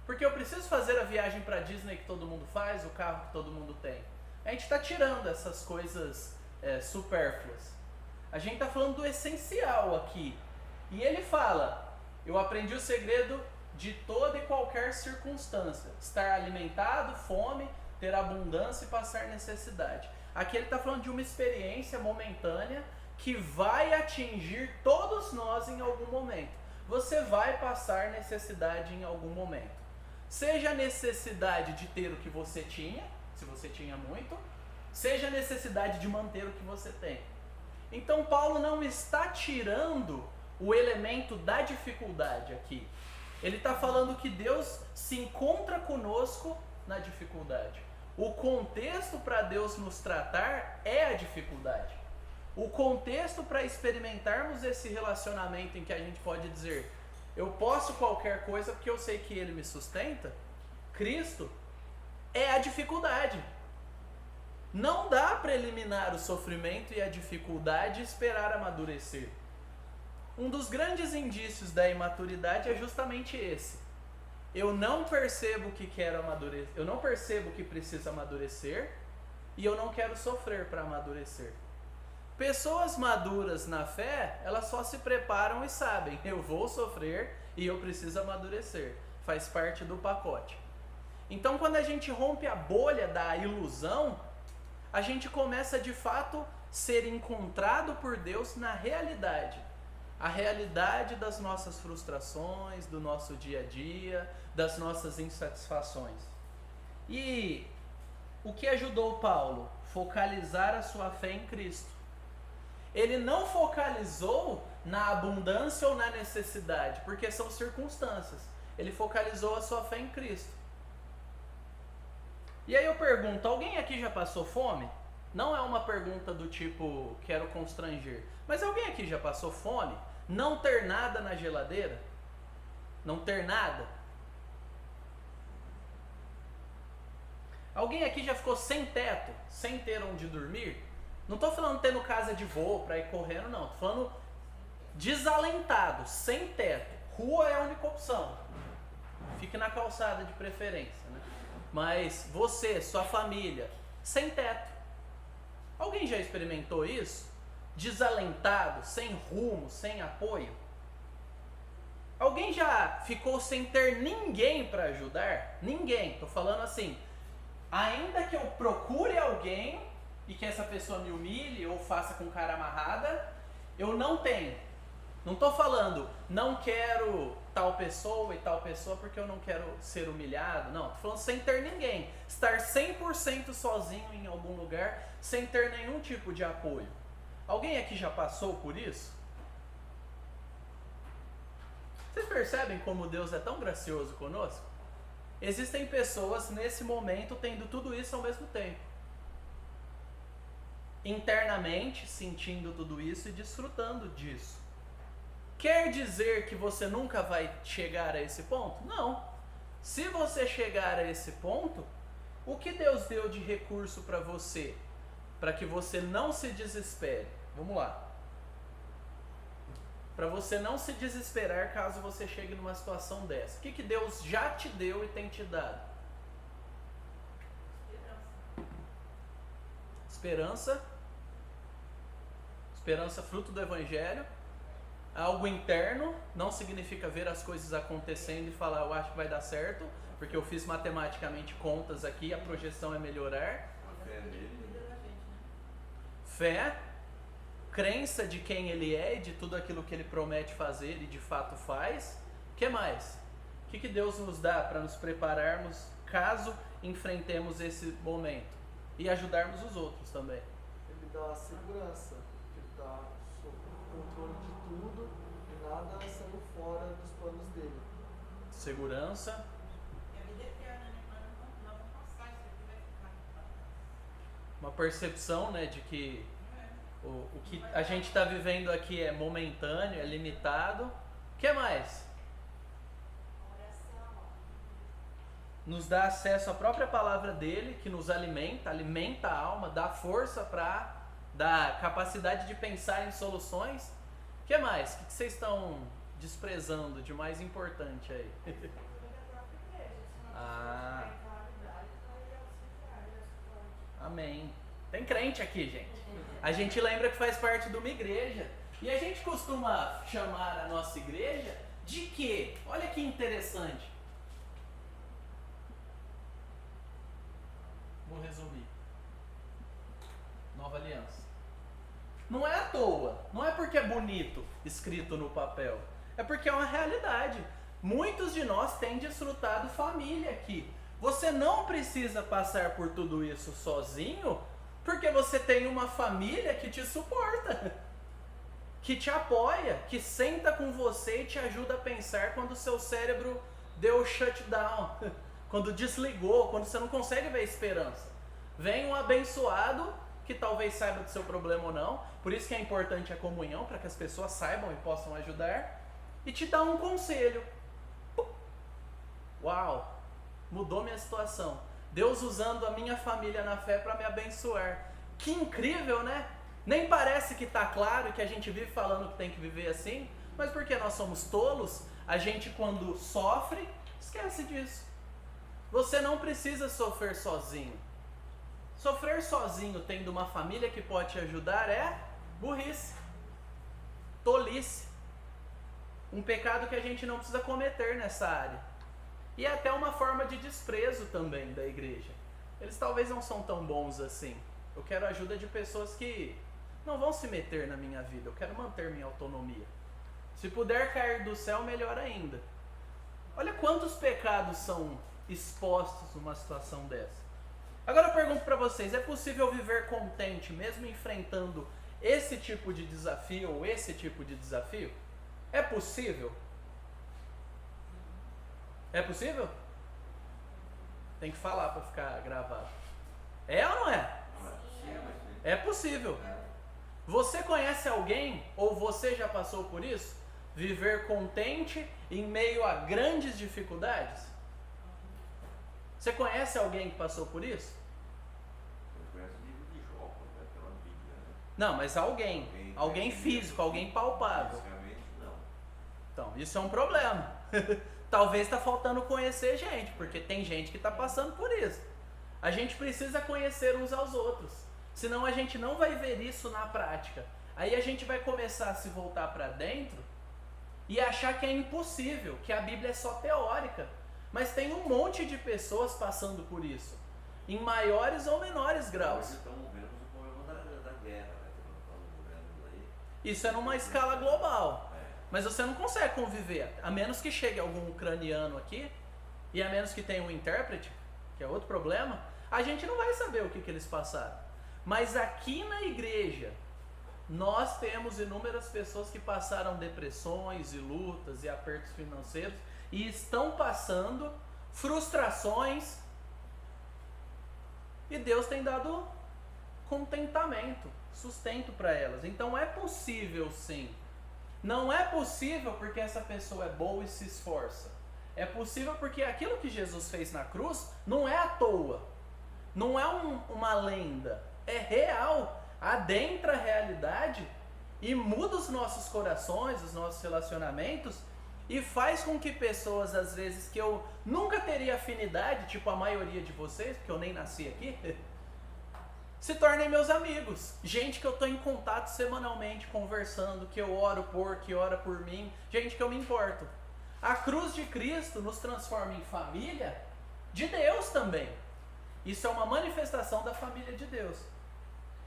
Porque eu preciso fazer a viagem para Disney que todo mundo faz, o carro que todo mundo tem. A gente está tirando essas coisas supérfluas. A gente está falando do essencial aqui. E ele fala: eu aprendi o segredo de toda e qualquer circunstância. Estar alimentado, fome, ter abundância e passar necessidade. Aqui ele está falando de uma experiência momentânea que vai atingir todos nós em algum momento. Você vai passar necessidade em algum momento. Seja a necessidade de ter o que você tinha, se você tinha muito, seja a necessidade de manter o que você tem. Então Paulo não está tirando o elemento da dificuldade aqui. Ele está falando que Deus se encontra conosco na dificuldade. O contexto para Deus nos tratar é a dificuldade. O contexto para experimentarmos esse relacionamento em que a gente pode dizer: eu posso qualquer coisa porque eu sei que Ele me sustenta. Cristo é a dificuldade. Não dá para eliminar o sofrimento e a dificuldade e esperar amadurecer. Um dos grandes indícios da imaturidade é justamente esse. Eu não percebo que quero amadurecer, eu não percebo que preciso amadurecer e eu não quero sofrer para amadurecer. Pessoas maduras na fé, elas só se preparam e sabem, eu vou sofrer e eu preciso amadurecer. Faz parte do pacote. Então, quando a gente rompe a bolha da ilusão, a gente começa de fato ser encontrado por Deus na realidade. A realidade das nossas frustrações, do nosso dia a dia, das nossas insatisfações. E o que ajudou Paulo? Focalizar a sua fé em Cristo. Ele não focalizou na abundância ou na necessidade, porque são circunstâncias. Ele focalizou a sua fé em Cristo. E aí eu pergunto, alguém aqui já passou fome? Não é uma pergunta do tipo, quero constranger. Mas alguém aqui já passou fome? Não ter nada na geladeira? Não ter nada? Alguém aqui já ficou sem teto? Sem ter onde dormir? Não estou falando tendo casa de voo para ir correndo, não. Estou falando desalentado, sem teto. Rua é a única opção. Fique na calçada de preferência, né? Mas você, sua família, sem teto. Alguém já experimentou isso? Desalentado, sem rumo, sem apoio? Alguém já ficou sem ter ninguém para ajudar? Ninguém. Estou falando assim, ainda que eu procure alguém e que essa pessoa me humilhe ou faça com cara amarrada, eu não tenho. Não estou falando, não quero tal pessoa e tal pessoa porque eu não quero ser humilhado. Não, estou falando sem ter ninguém. Estar 100% sozinho em algum lugar, sem ter nenhum tipo de apoio. Alguém aqui já passou por isso? Vocês percebem como Deus é tão gracioso conosco? Existem pessoas nesse momento tendo tudo isso ao mesmo tempo. Internamente sentindo tudo isso e desfrutando disso. Quer dizer que você nunca vai chegar a esse ponto? Não. Se você chegar a esse ponto, o que Deus deu de recurso para você? Para que você não se desespere. Vamos lá. Para você não se desesperar caso você chegue numa situação dessa. O que Deus já te deu e tem te dado? Esperança. Esperança, fruto do Evangelho. Algo interno, não significa ver as coisas acontecendo e falar, eu acho que vai dar certo, porque eu fiz matematicamente contas aqui, a projeção é melhorar. A fé nele. Fé, crença de quem ele é e de tudo aquilo que ele promete fazer e de fato faz. O que mais? O que Deus nos dá para nos prepararmos caso enfrentemos esse momento? E ajudarmos os outros também. Ele dá a segurança, ele dá sob controle de tudo e nada saindo fora dos planos dele. Segurança. Uma percepção, né, de que o que a gente está vivendo aqui é momentâneo, é limitado. O que mais? Nos dá acesso à própria palavra dele, que nos alimenta a alma, dá força para dar capacidade de pensar em soluções. O que mais? O que vocês estão desprezando de mais importante aí? Ah, amém. Tem crente aqui, gente. A gente lembra que faz parte de uma igreja. E a gente costuma chamar a nossa igreja de quê? Olha que interessante. Vou resumir. Nova aliança. Não é à toa. Não é porque é bonito escrito no papel. É porque é uma realidade. Muitos de nós têm desfrutado família aqui. Você não precisa passar por tudo isso sozinho, porque você tem uma família que te suporta, que te apoia, que senta com você e te ajuda a pensar quando o seu cérebro deu shutdown, quando desligou, quando você não consegue ver esperança. Vem um abençoado que talvez saiba do seu problema ou não, por isso que é importante a comunhão, para que as pessoas saibam e possam ajudar. e te dá um conselho. Uau! Mudou minha situação. Deus usando a minha família na fé para me abençoar. Que incrível, né? Nem parece que está claro que a gente vive falando que tem que viver assim, mas porque nós somos tolos, a gente quando sofre, esquece disso. Você não precisa sofrer sozinho. Sofrer sozinho tendo uma família que pode te ajudar é burrice, tolice. Um pecado que a gente não precisa cometer nessa área. E é até uma forma de desprezo também da igreja. Eles talvez não são tão bons assim. Eu quero a ajuda de pessoas que não vão se meter na minha vida. Eu quero manter minha autonomia. Se puder cair do céu, melhor ainda. Olha quantos pecados são expostos numa situação dessa. Agora eu pergunto para vocês, é possível viver contente mesmo enfrentando esse tipo de desafio ou esse tipo de desafio? É possível? É possível? Tem que falar para ficar gravado. É ou não é? É possível. Você conhece alguém, ou você já passou por isso? Viver contente em meio a grandes dificuldades? Você conhece alguém que passou por isso? Eu conheço o livro de Jó, pela Bíblia, né? Não, mas alguém físico, alguém palpável. Fisicamente, não. Então, isso é um problema. Talvez está faltando conhecer gente, porque tem gente que está passando por isso. A gente precisa conhecer uns aos outros, senão a gente não vai ver isso na prática. Aí a gente vai começar a se voltar para dentro e achar que é impossível, que a Bíblia é só teórica. Mas tem um monte de pessoas passando por isso, em maiores ou menores graus. Hoje estamos vendo o problema da guerra, né? Que nós estamos vendo aí. Isso é numa escala global. Mas você não consegue conviver, a menos que chegue algum ucraniano aqui, e a menos que tenha um intérprete, que é outro problema, a gente não vai saber o que eles passaram. Mas aqui na igreja, nós temos inúmeras pessoas que passaram depressões e lutas e apertos financeiros, e estão passando frustrações, e Deus tem dado contentamento, sustento para elas. Então é possível sim. Não é possível porque essa pessoa é boa e se esforça. É possível porque aquilo que Jesus fez na cruz não é à toa. Não é uma lenda. É real. Adentra a realidade e muda os nossos corações, os nossos relacionamentos, e faz com que pessoas, às vezes, que eu nunca teria afinidade, tipo a maioria de vocês, porque eu nem nasci aqui, se tornem meus amigos. Gente que eu estou em contato semanalmente, conversando, que eu oro por, que ora por mim, gente que eu me importo. A cruz de Cristo nos transforma em família de Deus também. Isso é uma manifestação da família de Deus.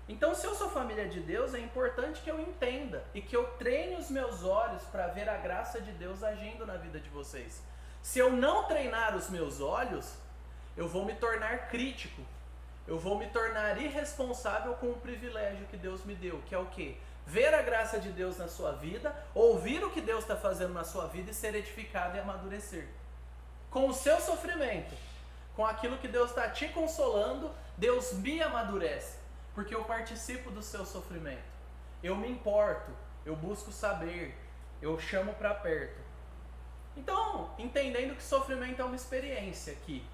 Então, se eu sou família de Deus, é importante que eu entenda e que eu treine os meus olhos para ver a graça de Deus agindo na vida de vocês. Se eu não treinar os meus olhos, eu vou me tornar crítico. Eu vou me tornar irresponsável com o privilégio que Deus me deu, que é o quê? Ver a graça de Deus na sua vida, ouvir o que Deus está fazendo na sua vida e ser edificado e amadurecer. Com o seu sofrimento, com aquilo que Deus está te consolando, Deus me amadurece, porque eu participo do seu sofrimento. Eu me importo, eu busco saber, eu chamo para perto. Então, entendendo que sofrimento é uma experiência aqui.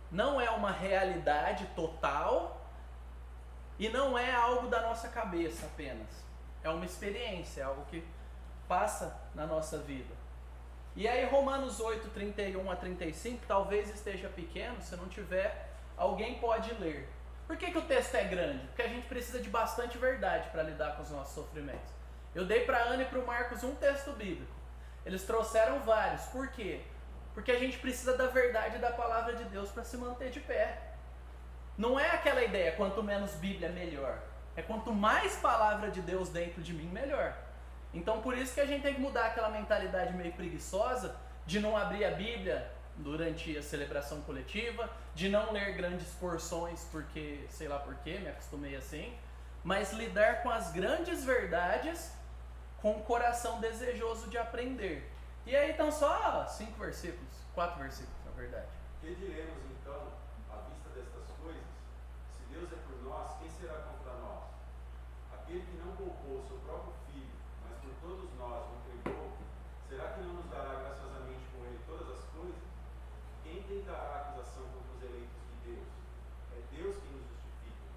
Não é uma realidade total e não é algo da nossa cabeça apenas. É uma experiência, é algo que passa na nossa vida. E aí Romanos 8, 31 a 35, talvez esteja pequeno, se não tiver, alguém pode ler. Por que o texto é grande? Porque a gente precisa de bastante verdade para lidar com os nossos sofrimentos. Eu dei para a Ana e para o Marcos um texto bíblico. Eles trouxeram vários. Por quê? Porque a gente precisa da verdade da palavra de Deus para se manter de pé. Não é aquela ideia, quanto menos Bíblia, melhor. É quanto mais palavra de Deus dentro de mim, melhor. Então por isso que a gente tem que mudar aquela mentalidade meio preguiçosa de não abrir a Bíblia durante a celebração coletiva, de não ler grandes porções porque, sei lá porquê, me acostumei assim, mas lidar com as grandes verdades com o coração desejoso de aprender. E aí estão só 5 versículos, 4 versículos na verdade. Que diremos então, à vista destas coisas? Se Deus é por nós, quem será contra nós? Aquele que não poupou o seu próprio filho, mas por todos nós o entregou, será que não nos dará graciosamente com ele todas as coisas? Quem tentará acusação contra os eleitos de Deus? É Deus quem nos justifica.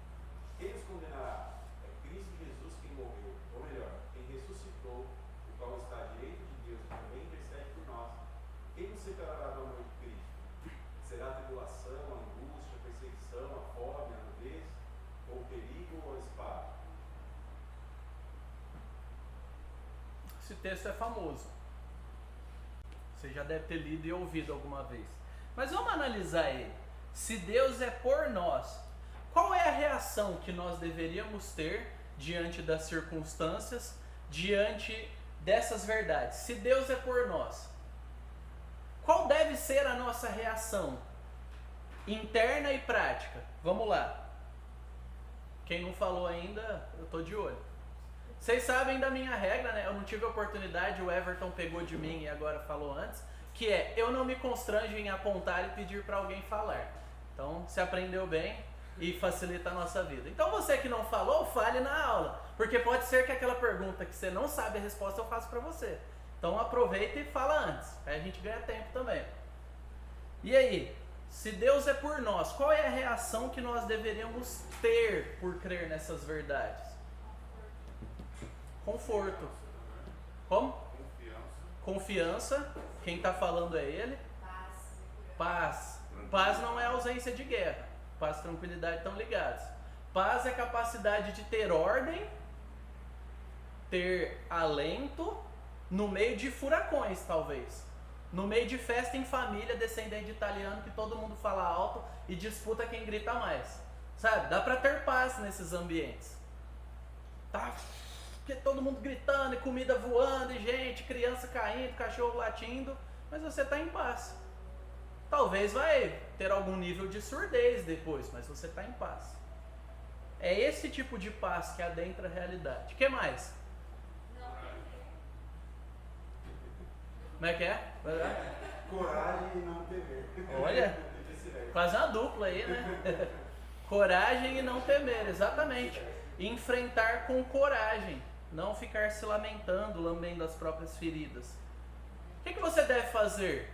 Quem nos condenará? É Cristo Jesus quem morreu, ou melhor, quem ressuscitou, o qual está à direita de Deus e também intercede por nós. Quem nos separará do amor de Cristo? Será a tribulação, a angústia, a perseguição, a fome, a nudez, ou o perigo ou a espada? Esse texto é famoso. Você já deve ter lido e ouvido alguma vez. Mas vamos analisar ele. Se Deus é por nós, qual é a reação que nós deveríamos ter diante das circunstâncias, diante dessas verdades? Se Deus é por nós, qual deve ser a nossa reação interna e prática? Vamos lá. Quem não falou ainda, eu tô de olho. Vocês sabem da minha regra, né? Eu não tive a oportunidade, o Everton pegou de mim e agora falou antes, que é, eu não me constranjo em apontar e pedir para alguém falar. Então, se aprendeu bem e facilita a nossa vida. Então, você que não falou, fale na aula, porque pode ser que aquela pergunta que você não sabe a resposta eu faço para você. Então, aproveita e fala antes, aí a gente ganha tempo também. E aí, se Deus é por nós, qual é a reação que nós deveríamos ter por crer nessas verdades? Conforto. Como? Confiança. Quem está falando é ele. Paz. Paz não é ausência de guerra. Paz e tranquilidade estão ligados. Paz é capacidade de ter ordem, ter alento, no meio de furacões, talvez. No meio de festa em família, descendente de italiano, que todo mundo fala alto e disputa quem grita mais. Sabe? Dá para ter paz nesses ambientes. Tá? Porque todo mundo gritando, e comida voando, e gente, criança caindo, cachorro latindo, mas você está em paz. Talvez vai ter algum nível de surdez depois, mas você está em paz. É esse tipo de paz que adentra a realidade. O que mais? Como é que é? Coragem e não temer. Olha, quase uma dupla aí, né? Coragem e não temer, exatamente. Enfrentar com coragem. Não ficar se lamentando, lambendo as próprias feridas. O que você deve fazer?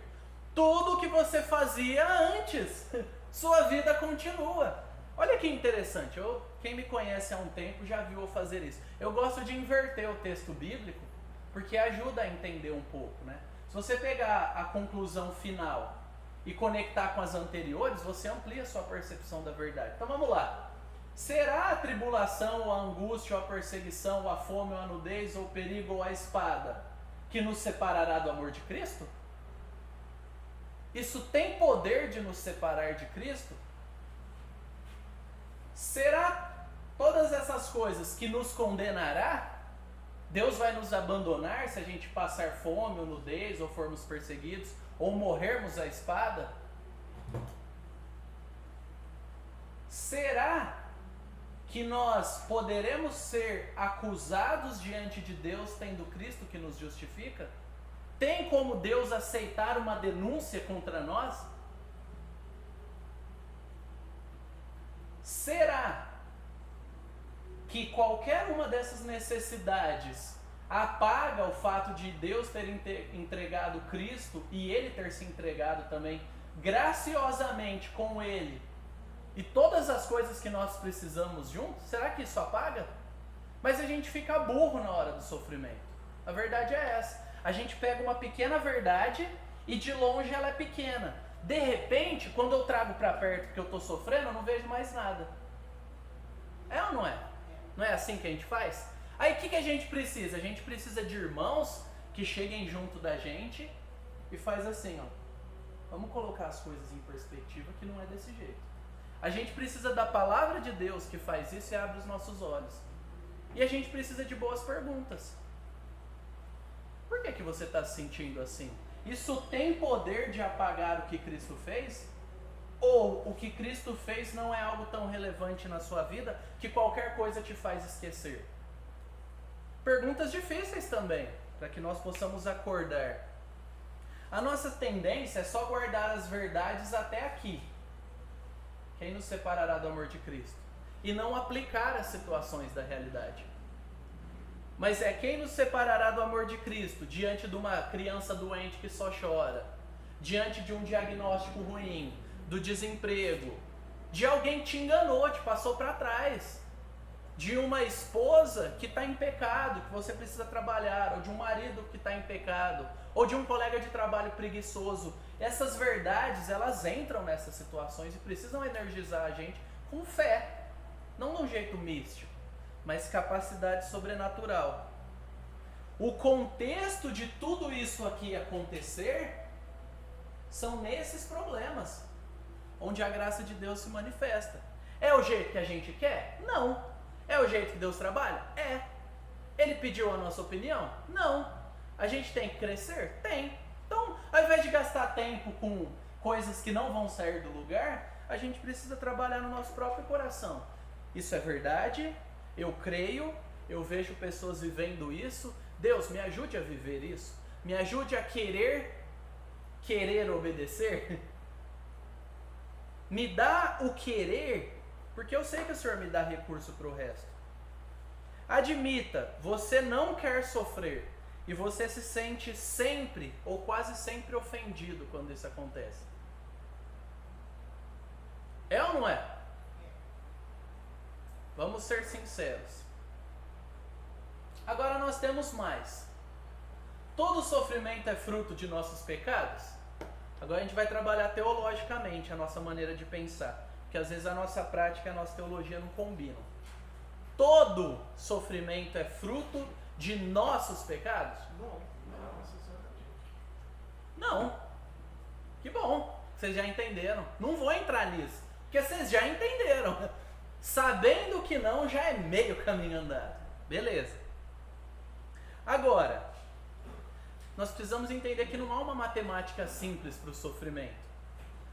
Tudo o que você fazia antes. Sua vida continua. Olha que interessante. Quem me conhece há um tempo já viu eu fazer isso. Eu gosto de inverter o texto bíblico, porque ajuda a entender um pouco, né? Se você pegar a conclusão final e conectar com as anteriores, você amplia a sua percepção da verdade. Então vamos lá. Será a tribulação, ou a angústia, ou a perseguição, ou a fome, ou a nudez, ou o perigo, ou a espada que nos separará do amor de Cristo? Isso tem poder de nos separar de Cristo? Será todas essas coisas que nos condenará? Deus vai nos abandonar se a gente passar fome, ou nudez, ou formos perseguidos, ou morrermos à espada? Será que nós poderemos ser acusados diante de Deus tendo Cristo que nos justifica? Tem como Deus aceitar uma denúncia contra nós? Será que qualquer uma dessas necessidades apaga o fato de Deus ter entregado Cristo e Ele ter se entregado também graciosamente com Ele e todas as coisas que nós precisamos juntos? Será que isso apaga? Mas a gente fica burro na hora do sofrimento. A verdade é essa. A gente pega uma pequena verdade e de longe ela é pequena. De repente, quando eu trago para perto porque eu estou sofrendo, eu não vejo mais nada. É ou não é? Não é assim que a gente faz? Aí o que a gente precisa? A gente precisa de irmãos que cheguem junto da gente e faz assim, ó. Vamos colocar as coisas em perspectiva que não é desse jeito. A gente precisa da palavra de Deus que faz isso e abre os nossos olhos. E a gente precisa de boas perguntas. Por que você está se sentindo assim? Isso tem poder de apagar o que Cristo fez? Ou o que Cristo fez não é algo tão relevante na sua vida que qualquer coisa te faz esquecer? Perguntas difíceis também, para que nós possamos acordar. A nossa tendência é só guardar as verdades até aqui. Quem nos separará do amor de Cristo? E não aplicar as situações da realidade. Mas quem nos separará do amor de Cristo diante de uma criança doente que só chora, diante de um diagnóstico ruim, do desemprego, de alguém que te enganou, te passou para trás, de uma esposa que está em pecado, que você precisa trabalhar, ou de um marido que está em pecado, ou de um colega de trabalho preguiçoso. Essas verdades, elas entram nessas situações e precisam energizar a gente com fé, não de um jeito místico, mas capacidade sobrenatural. O contexto de tudo isso aqui acontecer são nesses problemas, onde a graça de Deus se manifesta. É o jeito que a gente quer? Não. É o jeito que Deus trabalha? É. Ele pediu a nossa opinião? Não. A gente tem que crescer? Tem. Então, ao invés de gastar tempo com coisas que não vão sair do lugar, a gente precisa trabalhar no nosso próprio coração. Isso é verdade, eu creio, eu vejo pessoas vivendo isso. Deus, me ajude a viver isso. Me ajude a querer obedecer. Me dá o querer, porque eu sei que o Senhor me dá recurso para o resto. Admita, você não quer sofrer e você se sente sempre ou quase sempre ofendido quando isso acontece. É ou não é? Vamos ser sinceros. Agora nós temos mais. Todo sofrimento é fruto de nossos pecados? Agora a gente vai trabalhar teologicamente a nossa maneira de pensar, porque às vezes a nossa prática e a nossa teologia não combinam. Todo sofrimento é fruto de nossos pecados? Não necessariamente. Não. Que bom, vocês já entenderam. Não vou entrar nisso, porque vocês já entenderam. Sabendo que não, já é meio caminho andado. Beleza. Agora, nós precisamos entender que não há uma matemática simples para o sofrimento.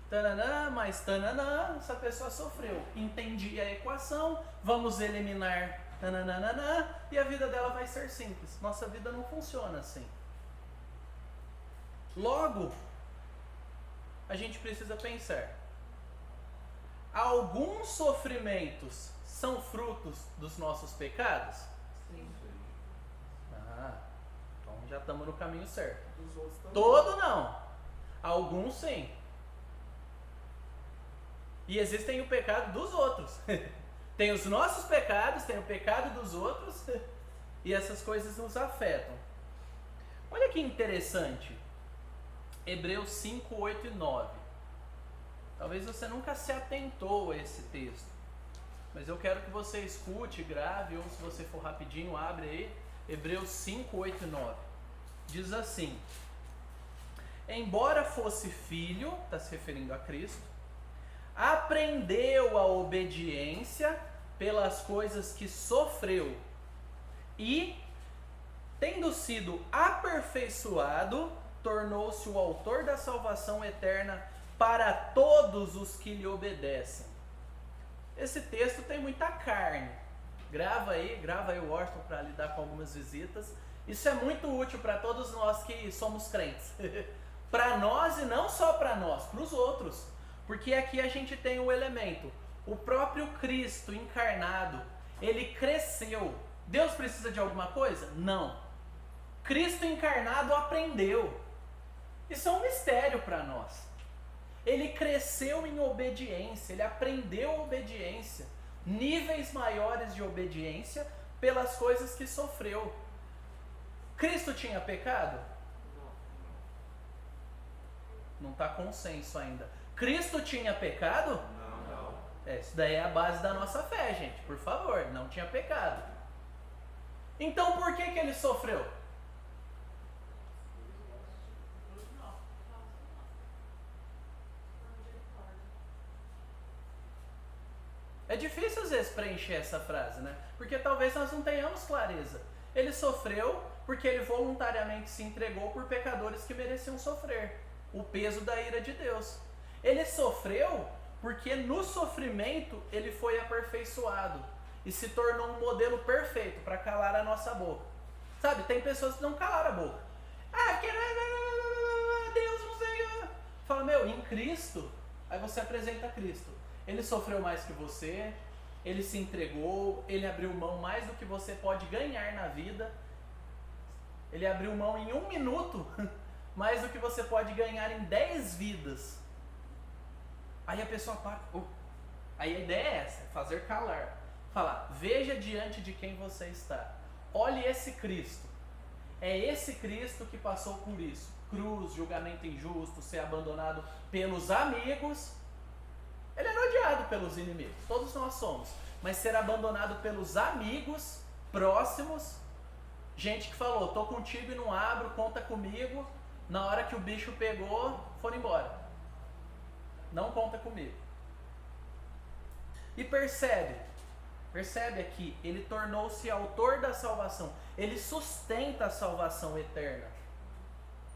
Tananã, mais tananã, essa pessoa sofreu. Entendi a equação, vamos eliminar tananã, e a vida dela vai ser simples. Nossa vida não funciona assim. Logo, a gente precisa pensar. Alguns sofrimentos são frutos dos nossos pecados? Sim. Então já estamos no caminho certo. Dos outros também. Todo não. Alguns sim. E existem o pecado dos outros. Tem os nossos pecados, tem o pecado dos outros, e essas coisas nos afetam. Olha que interessante. Hebreus 5, 8 e 9. Talvez você nunca se atentou a esse texto, mas eu quero que você escute, grave, ou se você for rapidinho, abre aí. Hebreus 5, 8 e 9. Diz assim: embora fosse filho, está se referindo a Cristo, aprendeu a obediência pelas coisas que sofreu e, tendo sido aperfeiçoado, tornou-se o autor da salvação eterna para todos os que lhe obedecem. Esse texto tem muita carne. Grava aí o Washington para lidar com algumas visitas. Isso é muito útil para todos nós que somos crentes. Para nós e não só para nós, para os outros. Porque aqui a gente tem um elemento. O próprio Cristo encarnado, ele cresceu. Deus precisa de alguma coisa? Não. Cristo encarnado aprendeu. Isso é um mistério para nós. Ele cresceu em obediência, ele aprendeu obediência, níveis maiores de obediência pelas coisas que sofreu. Cristo tinha pecado? Não está consenso ainda. Cristo tinha pecado? Não. Isso daí é a base da nossa fé, gente. Por favor, não tinha pecado. Então por que ele sofreu? É difícil às vezes preencher essa frase, né? Porque talvez nós não tenhamos clareza. Ele sofreu porque ele voluntariamente se entregou por pecadores que mereciam sofrer o peso da ira de Deus. Ele sofreu porque no sofrimento ele foi aperfeiçoado e se tornou um modelo perfeito para calar a nossa boca. Sabe, tem pessoas que não calaram a boca. Que Deus não sei. Fala, em Cristo, aí você apresenta Cristo. Ele sofreu mais que você, ele se entregou, ele abriu mão mais do que você pode ganhar na vida. Ele abriu mão em 1 minuto mais do que você pode ganhar em 10 vidas. Aí a pessoa para. Aí a ideia é essa, fazer calar. Falar, veja diante de quem você está. Olhe esse Cristo. É esse Cristo que passou por isso. Cruz, julgamento injusto, ser abandonado pelos amigos. Ele era odiado pelos inimigos, todos nós somos. Mas ser abandonado pelos amigos próximos. Gente que falou, tô contigo e não abro, conta comigo. Na hora que o bicho pegou, foram embora. Não conta comigo. E percebe aqui, ele tornou-se autor da salvação. Ele sustenta a salvação eterna.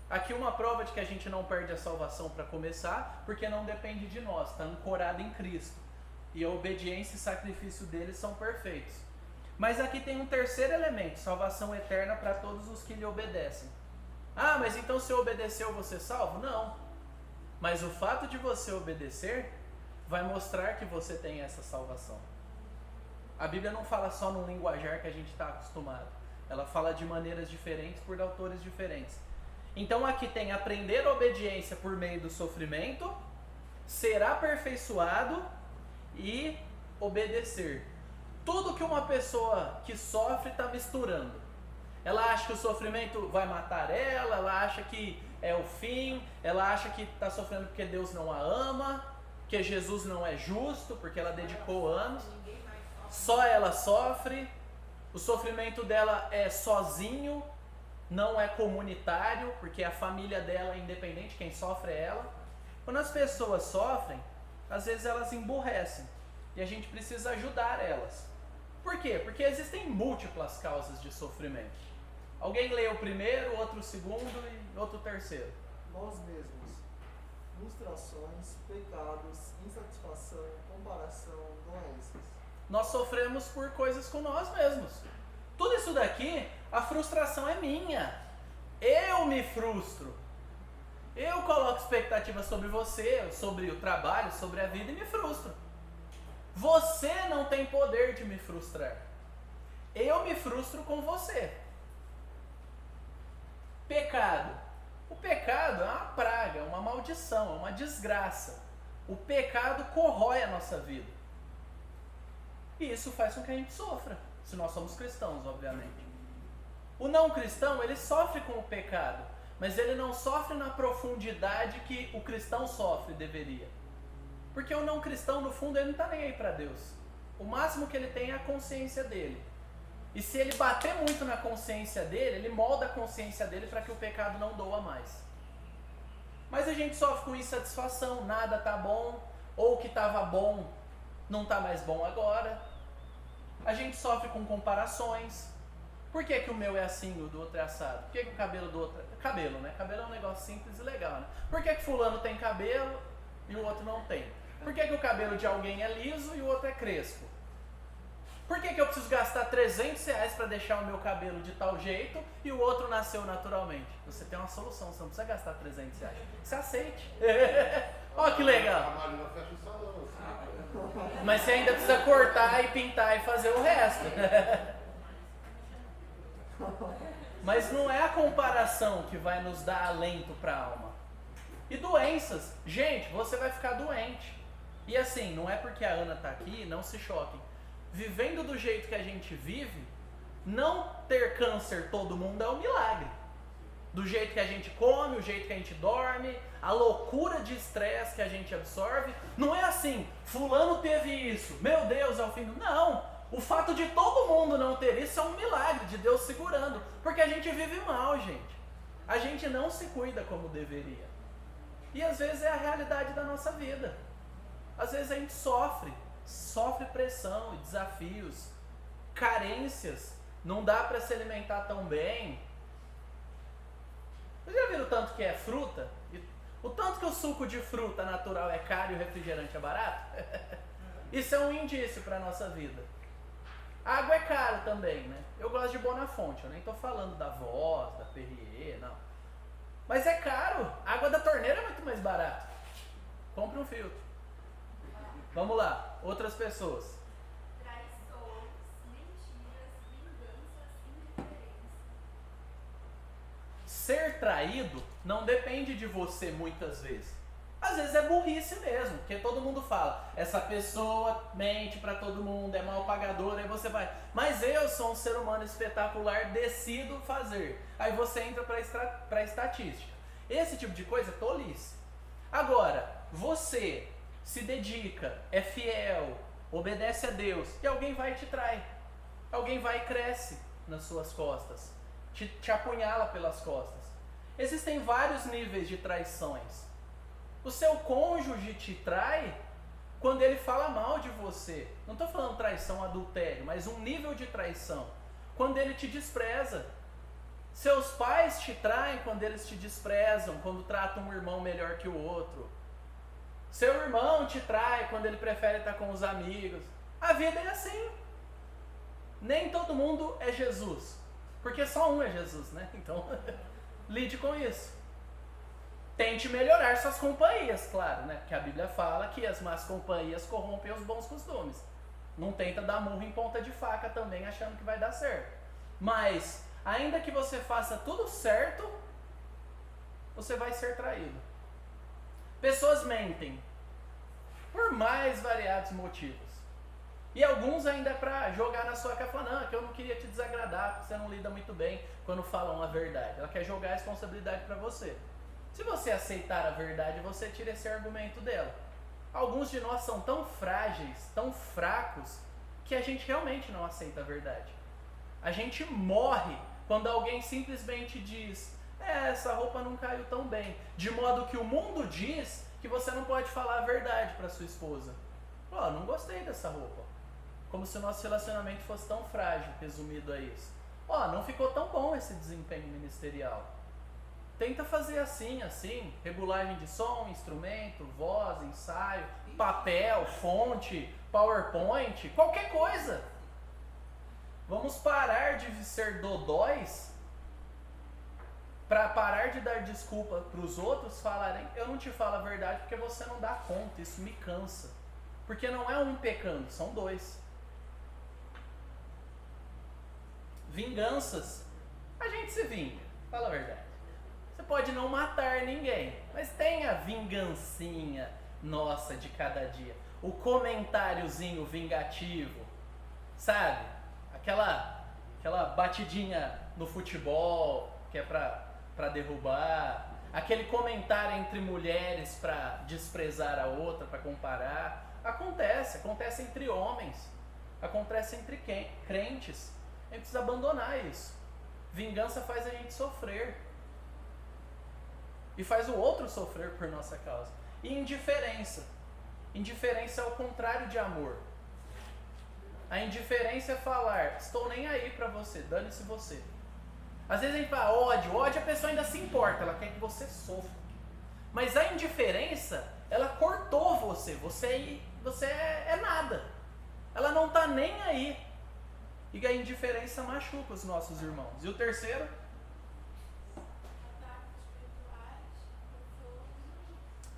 Aqui uma prova de que a gente não perde a salvação para começar, porque não depende de nós, está ancorado em Cristo. E a obediência e sacrifício dele são perfeitos. Mas aqui tem um terceiro elemento, salvação eterna para todos os que lhe obedecem. Ah, mas então se eu obedeceu, você é salvo? Não. Mas o fato de você obedecer vai mostrar que você tem essa salvação. A Bíblia não fala só num linguajar que a gente está acostumado. Ela fala de maneiras diferentes por autores diferentes. Então aqui tem aprender a obediência por meio do sofrimento, ser aperfeiçoado e obedecer. Tudo que uma pessoa que sofre está misturando. Ela acha que o sofrimento vai matar ela, ela acha que é o fim, ela acha que está sofrendo porque Deus não a ama, que Jesus não é justo, porque ela dedicou anos. Só ela sofre, o sofrimento dela é sozinho, não é comunitário, porque a família dela é independente, quem sofre é ela. Quando as pessoas sofrem, às vezes elas emburrecem, e a gente precisa ajudar elas. Por quê? Porque existem múltiplas causas de sofrimento. Alguém lê o primeiro, outro o segundo e outro o terceiro. Nós mesmos, frustrações, pecados, insatisfação, comparação, doenças. Nós sofremos por coisas com nós mesmos. Tudo isso daqui, a frustração é minha. Eu me frustro. Eu coloco expectativas sobre você, sobre o trabalho, sobre a vida e me frustro. Você não tem poder de me frustrar. Eu me frustro com você. Pecado. O pecado é uma praga, uma maldição, é uma desgraça. O pecado corrói a nossa vida. E isso faz com que a gente sofra, se nós somos cristãos, obviamente. O não cristão, ele sofre com o pecado, mas ele não sofre na profundidade que o cristão sofre, deveria. Porque o não cristão, no fundo, ele não está nem aí para Deus. O máximo que ele tem é a consciência dele. E se ele bater muito na consciência dele, ele molda a consciência dele para que o pecado não doa mais. Mas a gente sofre com insatisfação, nada está bom, ou o que estava bom não está mais bom agora. A gente sofre com comparações. Por que que o meu é assim e o do outro é assado? Por que que o cabelo do outro... Cabelo, né? Cabelo é um negócio simples e legal, né? Por que que fulano tem cabelo e o outro não tem? Por que que o cabelo de alguém é liso e o outro é crespo? Por que que eu preciso gastar R$300 para deixar o meu cabelo de tal jeito e o outro nasceu naturalmente? Você tem uma solução, você não precisa gastar R$300. Você aceite. Olha que legal. A Marina fecha o salão, assim. Mas você ainda precisa cortar e pintar e fazer o resto. Mas não é a comparação que vai nos dar alento para a alma. E doenças. Gente, você vai ficar doente. E assim, não é porque a Ana está aqui, não se choquem. Vivendo do jeito que a gente vive, não ter câncer todo mundo é um milagre. Do jeito que a gente come, o jeito que a gente dorme, a loucura de estresse que a gente absorve. Não é assim, fulano teve isso, meu Deus, é o fim do... Não, o fato de todo mundo não ter isso é um milagre de Deus segurando. Porque a gente vive mal, gente. A gente não se cuida como deveria. E às vezes é a realidade da nossa vida. Às vezes a gente sofre pressão e desafios, carências, não dá para se alimentar tão bem. Vocês já viram o tanto que é fruta? O tanto que o suco de fruta natural é caro e o refrigerante é barato? Isso é um indício para a nossa vida. A água é caro também, né? Eu gosto de Bonafonte, eu nem estou falando da Voz, da Perrier, não. Mas é caro, a água da torneira é muito mais barata. Compre um filtro. Vamos lá, outras pessoas. ser traído não depende de você muitas vezes. Às vezes é burrice mesmo, porque todo mundo fala, essa pessoa mente pra todo mundo, é mal pagadora, aí você vai, mas eu sou um ser humano espetacular, decido fazer. Aí você entra pra estatística. Esse tipo de coisa é tolice. Agora, você se dedica, é fiel, obedece a Deus, e alguém vai e te trai. Alguém vai e cresce nas suas costas, te apunhala pelas costas. Existem vários níveis de traições. O seu cônjuge te trai quando ele fala mal de você. Não estou falando traição, adultério, mas um nível de traição. Quando ele te despreza. Seus pais te traem quando eles te desprezam, quando tratam um irmão melhor que o outro. Seu irmão te trai quando ele prefere estar com os amigos. A vida é assim. Nem todo mundo é Jesus. Porque só um é Jesus, né? Então, lide com isso. Tente melhorar suas companhias, claro, né? Porque a Bíblia fala que as más companhias corrompem os bons costumes. Não tenta dar murro em ponta de faca também, achando que vai dar certo. Mas, ainda que você faça tudo certo, você vai ser traído. Pessoas mentem por mais variados motivos. E alguns ainda é pra jogar na sua cara, falando, não, que eu não queria te desagradar, porque você não lida muito bem quando falam a verdade. Ela quer jogar a responsabilidade pra você. Se você aceitar a verdade, você tira esse argumento dela. Alguns de nós são tão frágeis, tão fracos, que a gente realmente não aceita a verdade. A gente morre quando alguém simplesmente diz, essa roupa não caiu tão bem. De modo que o mundo diz que você não pode falar a verdade para sua esposa. Não gostei dessa roupa. Como se o nosso relacionamento fosse tão frágil, resumido a isso. Não ficou tão bom esse desempenho ministerial. Tenta fazer assim, regulagem de som, instrumento, voz, ensaio, papel, fonte, PowerPoint, qualquer coisa. Vamos parar de ser dodóis para parar de dar desculpa para os outros falarem, eu não te falo a verdade porque você não dá conta, isso me cansa. Porque não é um pecando, são dois. Vinganças, a gente se vinga, fala a verdade. Você pode não matar ninguém, mas tem a vingancinha nossa de cada dia. O comentáriozinho vingativo, sabe? Aquela batidinha no futebol, que é pra derrubar. Aquele comentário entre mulheres pra desprezar a outra, pra comparar. Acontece entre homens. Acontece entre crentes. A gente precisa abandonar isso. Vingança faz a gente sofrer. E faz o outro sofrer por nossa causa. E indiferença. Indiferença é o contrário de amor. A indiferença é falar, estou nem aí pra você, dane-se você. Às vezes a gente fala ódio a pessoa ainda se importa, ela quer que você sofra. Mas a indiferença, ela cortou você é nada. Ela não tá nem aí. E a indiferença machuca os nossos irmãos. E o terceiro?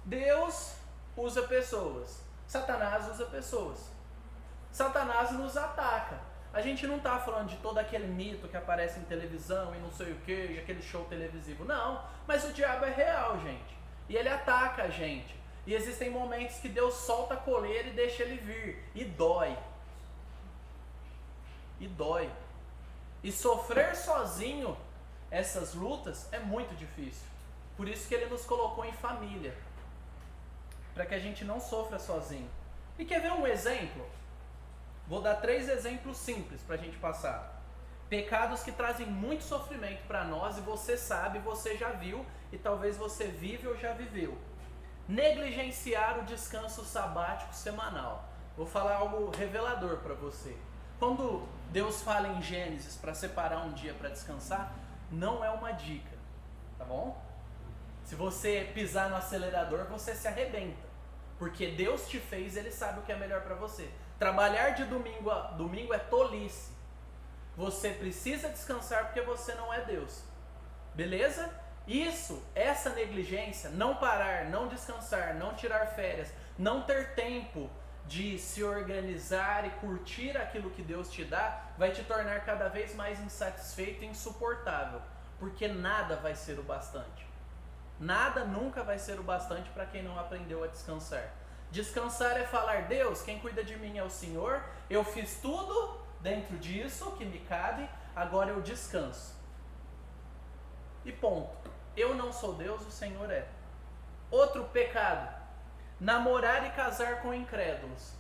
Deus usa pessoas. Satanás usa pessoas. Satanás nos ataca. A gente não está falando de todo aquele mito que aparece em televisão e não sei o que, e aquele show televisivo. Não, mas o diabo é real, gente. E ele ataca a gente. E existem momentos que Deus solta a coleira e deixa ele vir. E dói. E dói. E sofrer sozinho essas lutas é muito difícil. Por isso que ele nos colocou em família. Para que a gente não sofra sozinho. E quer ver um exemplo? Vou dar 3 exemplos simples para a gente passar. Pecados que trazem muito sofrimento para nós e você sabe, você já viu e talvez você vive ou já viveu. Negligenciar o descanso sabático semanal. Vou falar algo revelador para você. Quando Deus fala em Gênesis para separar um dia para descansar, não é uma dica, tá bom? Se você pisar no acelerador, você se arrebenta. Porque Deus te fez, Ele sabe o que é melhor para você. Trabalhar de domingo a domingo é tolice. Você precisa descansar porque você não é Deus. Beleza? Essa negligência, não parar, não descansar, não tirar férias, não ter tempo de se organizar e curtir aquilo que Deus te dá, vai te tornar cada vez mais insatisfeito e insuportável. porque nada vai ser o bastante. Nada nunca vai ser o bastante para quem não aprendeu a descansar. Descansar é falar: Deus, quem cuida de mim é o Senhor, eu fiz tudo dentro disso que me cabe, agora eu descanso. E ponto. Eu não sou Deus, o Senhor é. Outro pecado: namorar e casar com incrédulos.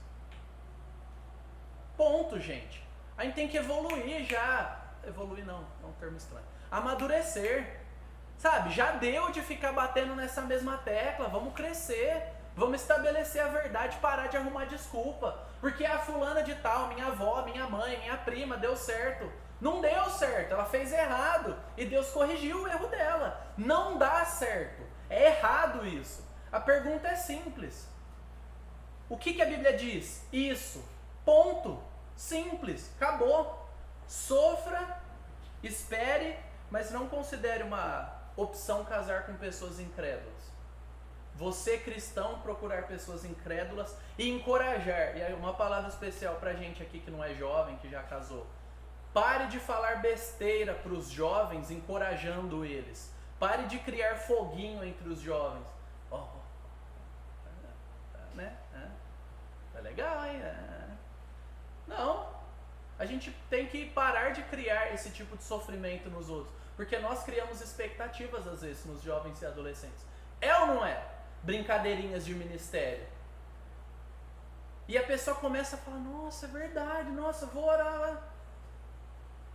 Ponto, gente. A gente tem que evoluir já. Evoluir não, é um termo estranho. Amadurecer. Sabe, já deu de ficar batendo nessa mesma tecla. Vamos crescer. Vamos estabelecer a verdade, parar de arrumar desculpa. Porque a fulana de tal, minha avó, minha mãe, minha prima, deu certo. Não deu certo, ela fez errado. E Deus corrigiu o erro dela. Não dá certo. É errado isso. A pergunta é simples. O que a Bíblia diz? Isso. Ponto. Simples. Acabou. Sofra, espere, mas não considere uma opção casar com pessoas incrédulas. Você, cristão, procurar pessoas incrédulas e encorajar. E aí uma palavra especial pra gente aqui que não é jovem, que já casou. Pare de falar besteira para os jovens, encorajando eles. Pare de criar foguinho entre os jovens. Né? Tá legal, hein? Não. A gente tem que parar de criar esse tipo de sofrimento nos outros. Porque nós criamos expectativas, às vezes, nos jovens e adolescentes. É ou não é? Brincadeirinhas de ministério. E a pessoa começa a falar: nossa, é verdade, nossa, vou orar lá.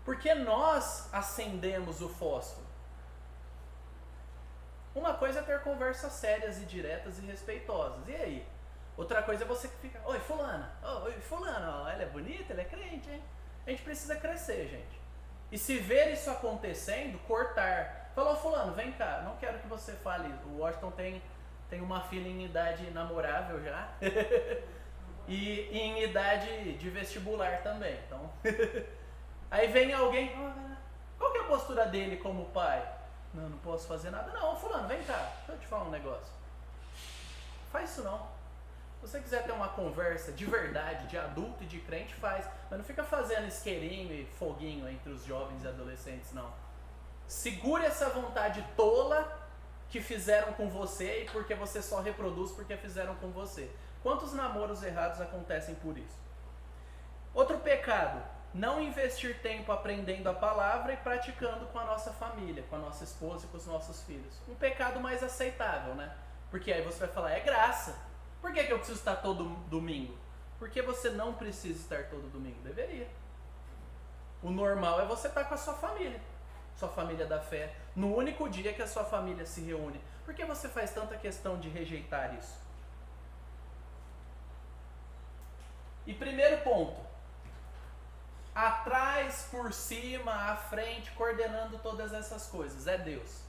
Porque nós acendemos o fósforo. Uma coisa é ter conversas sérias e diretas e respeitosas. E aí? Outra coisa é você que fica: oi, fulana, oi, fulana, ó, ela é bonita, ela é crente, hein? A gente precisa crescer, gente. E se ver isso acontecendo, cortar. Falou: fulano, vem cá, não quero que você fale isso. O Washington tem uma filha em idade namorável já. E em idade de vestibular também. Então, aí vem alguém: qual que é a postura dele como pai? Não posso fazer nada. Não, fulano, vem cá, deixa eu te falar um negócio. Faz isso não. Se você quiser ter uma conversa de verdade, de adulto e de crente, faz. Mas não fica fazendo isqueirinho e foguinho entre os jovens e adolescentes, não. Segure essa vontade tola que fizeram com você e porque você só reproduz porque fizeram com você. Quantos namoros errados acontecem por isso? Outro pecado: não investir tempo aprendendo a palavra e praticando com a nossa família, com a nossa esposa e com os nossos filhos. Um pecado mais aceitável, né? Porque aí você vai falar: é graça. Por que eu preciso estar todo domingo? Porque você não precisa estar todo domingo. Deveria. O normal é você estar com a sua família da fé, no único dia que a sua família se reúne. Por que você faz tanta questão de rejeitar isso? E primeiro ponto: atrás, por cima, à frente, coordenando todas essas coisas, é Deus.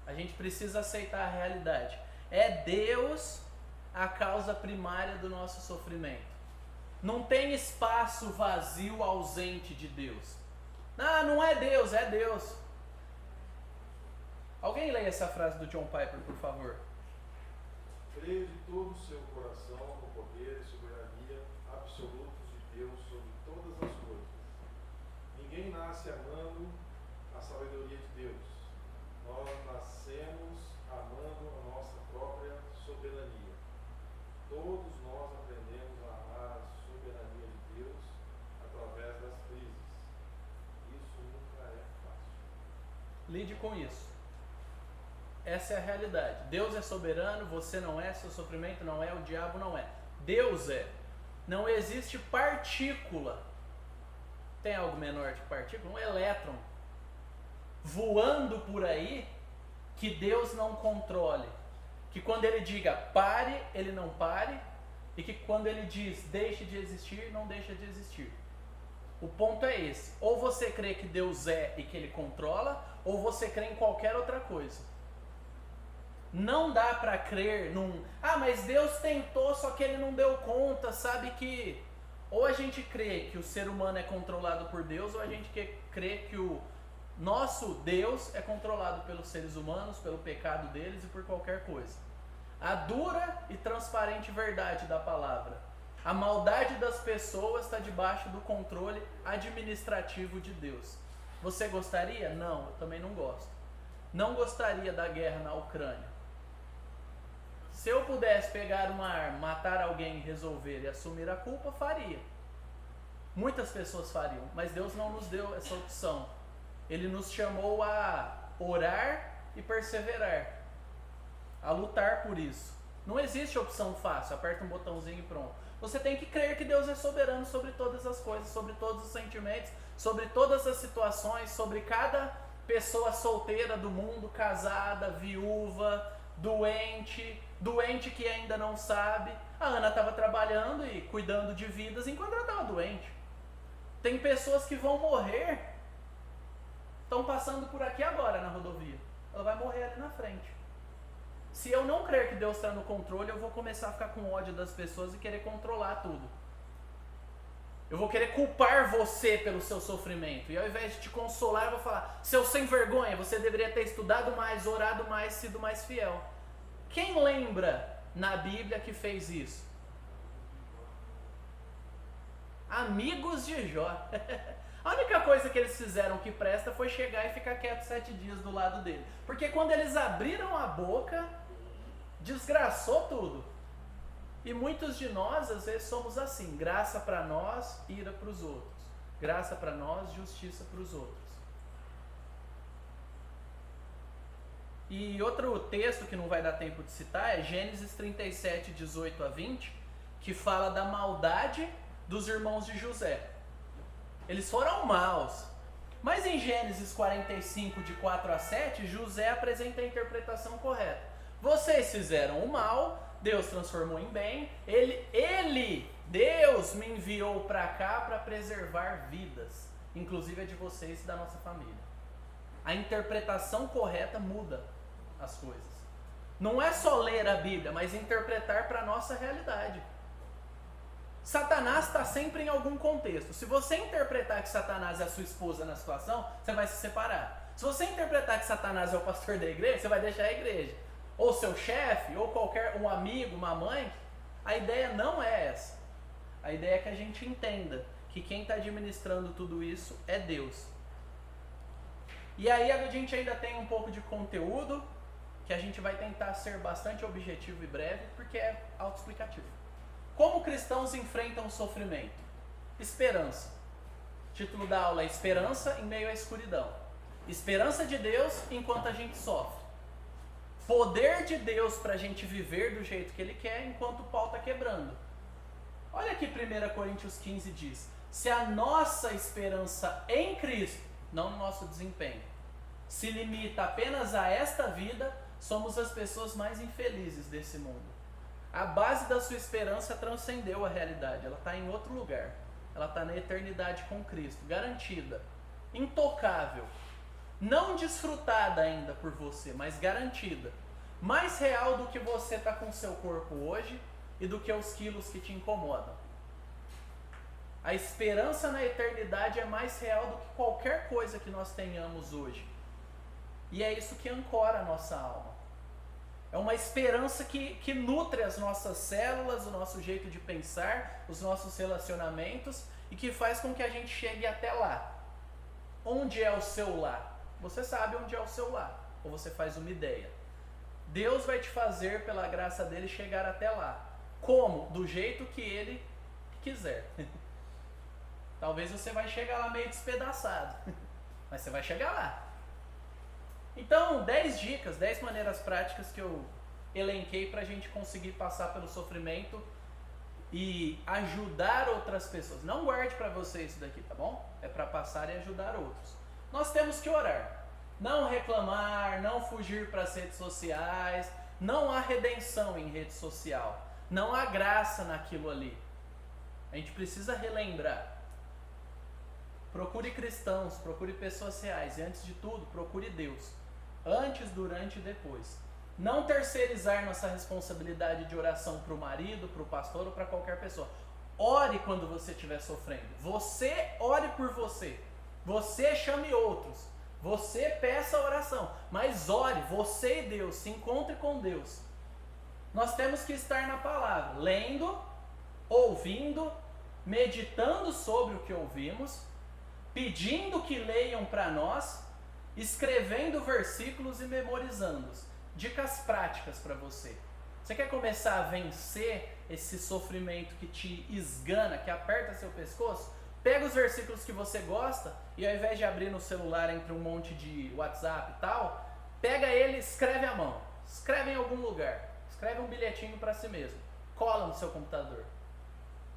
A gente precisa aceitar a realidade. É Deus a causa primária do nosso sofrimento. Não tem espaço vazio, ausente de Deus. Não é Deus, é Deus. Alguém leia essa frase do John Piper, por favor. Creio de todo o seu coração no poder e soberania absolutos de Deus sobre todas as coisas. Ninguém nasce amando a sabedoria de Deus. Nós nascemos amando a nossa própria soberania. Todos nós aprendemos a amar a soberania de Deus através das crises. Isso nunca é fácil. Lide com isso. Essa é a realidade. Deus é soberano, você não é, seu sofrimento não é, o diabo não é. Deus é. Não existe partícula. Tem algo menor que partícula? Um elétron voando por aí que Deus não controle. Que quando ele diga pare, ele não pare. E que quando ele diz deixe de existir, não deixa de existir. O ponto é esse. Ou você crê que Deus é e que ele controla, ou você crê em qualquer outra coisa. Não dá para crer num... mas Deus tentou, só que ele não deu conta, sabe que... Ou a gente crê que o ser humano é controlado por Deus, ou a gente crê que o nosso Deus é controlado pelos seres humanos, pelo pecado deles e por qualquer coisa. A dura e transparente verdade da palavra: a maldade das pessoas está debaixo do controle administrativo de Deus. Você gostaria? Não, eu também não gosto. não gostaria da guerra na Ucrânia. Se eu pudesse pegar uma arma, matar alguém, resolver e assumir a culpa, faria. Muitas pessoas fariam, mas Deus não nos deu essa opção. Ele nos chamou a orar e perseverar, a lutar por isso. Não existe opção fácil, aperta um botãozinho e pronto. Você tem que crer que Deus é soberano sobre todas as coisas, sobre todos os sentimentos, sobre todas as situações, sobre cada pessoa solteira do mundo, casada, viúva, doente que ainda não sabe. A Ana estava trabalhando e cuidando de vidas enquanto ela estava doente. Tem pessoas que vão morrer, estão passando por aqui agora na rodovia. Ela vai morrer ali na frente. Se eu não crer que Deus está no controle, eu vou começar a ficar com ódio das pessoas e querer controlar tudo. Eu vou querer culpar você pelo seu sofrimento. E ao invés de te consolar, eu vou falar: seu sem vergonha, você deveria ter estudado mais, orado mais, sido mais fiel. Quem lembra na Bíblia que fez isso? Amigos de Jó. A única coisa que eles fizeram que presta foi chegar e ficar quieto 7 dias do lado dele. Porque quando eles abriram a boca, desgraçou tudo. E muitos de nós, às vezes, somos assim: graça para nós, ira para os outros. Graça para nós, justiça para os outros. E outro texto que não vai dar tempo de citar é Gênesis 37, 18 a 20, que fala da maldade dos irmãos de José. Eles foram maus. Mas em Gênesis 45, de 4 a 7, José apresenta a interpretação correta. Vocês fizeram o mal, Deus transformou em bem, Deus me enviou para cá para preservar vidas, inclusive a de vocês e da nossa família. A interpretação correta muda as coisas. Não é só ler a Bíblia, mas interpretar para a nossa realidade. Satanás está sempre em algum contexto. Se você interpretar que Satanás é a sua esposa na situação, você vai se separar. Se você interpretar que Satanás é o pastor da igreja, você vai deixar a igreja. Ou seu chefe, ou um amigo, uma mãe. A ideia não é essa. A ideia é que a gente entenda que quem está administrando tudo isso é Deus. E aí a gente ainda tem um pouco de conteúdo que a gente vai tentar ser bastante objetivo e breve, porque é autoexplicativo. Como cristãos enfrentam o sofrimento? Esperança. O título da aula é Esperança em meio à escuridão. Esperança de Deus enquanto a gente sofre. Poder de Deus para a gente viver do jeito que Ele quer enquanto o pau está quebrando. Olha aqui 1 Coríntios 15 diz: se a nossa esperança em Cristo, não no nosso desempenho, se limita apenas a esta vida, somos as pessoas mais infelizes desse mundo. A base da sua esperança transcendeu a realidade, ela está em outro lugar. Ela está na eternidade com Cristo, garantida, intocável, não desfrutada ainda por você, mas garantida. Mais real do que você está com o seu corpo hoje e do que os quilos que te incomodam. A esperança na eternidade é mais real do que qualquer coisa que nós tenhamos hoje. E é isso que ancora a nossa alma. É uma esperança que nutre as nossas células, o nosso jeito de pensar, os nossos relacionamentos e que faz com que a gente chegue até lá. Onde é o seu lar? Você sabe onde é o seu lar, ou você faz uma ideia. Deus vai te fazer, pela graça dele, chegar até lá. Como? Do jeito que ele quiser. Talvez você vai chegar lá meio despedaçado, mas você vai chegar lá. Então, 10 dicas, 10 maneiras práticas que eu elenquei para a gente conseguir passar pelo sofrimento e ajudar outras pessoas. Não guarde para você isso daqui, tá bom? É para passar e ajudar outros. Nós temos que orar. Não reclamar, não fugir para as redes sociais. Não há redenção em rede social. Não há graça naquilo ali. A gente precisa relembrar. Procure cristãos, procure pessoas reais. E antes de tudo, procure Deus. Antes, durante e depois. Não terceirizar nossa responsabilidade de oração para o marido, para o pastor ou para qualquer pessoa. Ore quando você estiver sofrendo. Você ore por você. Você chame outros. Você peça a oração. Mas ore, você e Deus. Se encontre com Deus. Nós temos que estar na palavra. Lendo, ouvindo, meditando sobre o que ouvimos, pedindo que leiam para nós escrevendo versículos e memorizando-os. Dicas práticas para você. Você quer começar a vencer esse sofrimento que te esgana, que aperta seu pescoço? Pega os versículos que você gosta e ao invés de abrir no celular entre um monte de WhatsApp e tal, pega ele e escreve à mão. Escreve em algum lugar. Escreve um bilhetinho para si mesmo. Cola no seu computador.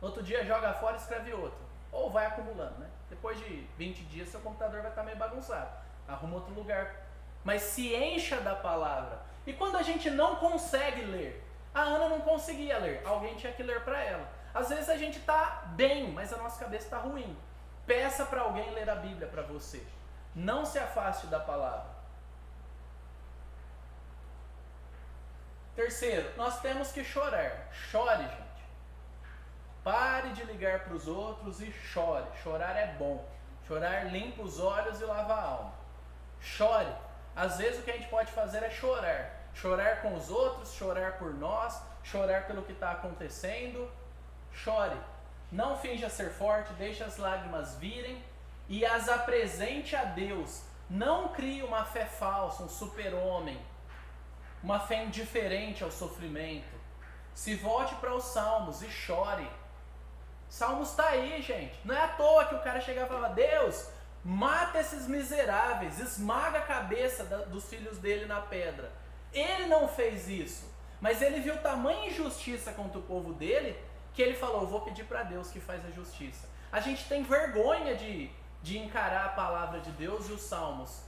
No outro dia joga fora e escreve outro. Ou vai acumulando, né? Depois de 20 dias seu computador vai estar meio bagunçado. Arruma outro lugar. Mas se encha da palavra. E quando a gente não consegue ler, a Ana não conseguia ler, alguém tinha que ler para ela. Às vezes a gente está bem, mas a nossa cabeça está ruim. Peça para alguém ler a Bíblia para você. Não se afaste da palavra. Terceiro, nós temos que chorar. Chore, gente. Pare de ligar para os outros e chore. Chorar é bom. Chorar limpa os olhos e lava a alma. Chore. Às vezes o que a gente pode fazer é chorar. Chorar com os outros, chorar por nós, chorar pelo que está acontecendo. Chore. Não finja ser forte, deixe as lágrimas virem e as apresente a Deus. Não crie uma fé falsa, um super-homem, uma fé indiferente ao sofrimento. Se volte para os Salmos e chore. Salmos está aí, gente. Não é à toa que o cara chegava e falava: Deus, mata esses miseráveis, esmaga a cabeça dos filhos dele na pedra. Ele não fez isso, mas ele viu tamanha injustiça contra o povo dele, que ele falou: eu vou pedir para Deus que faz a justiça. A gente tem vergonha de encarar a palavra de Deus e os salmos.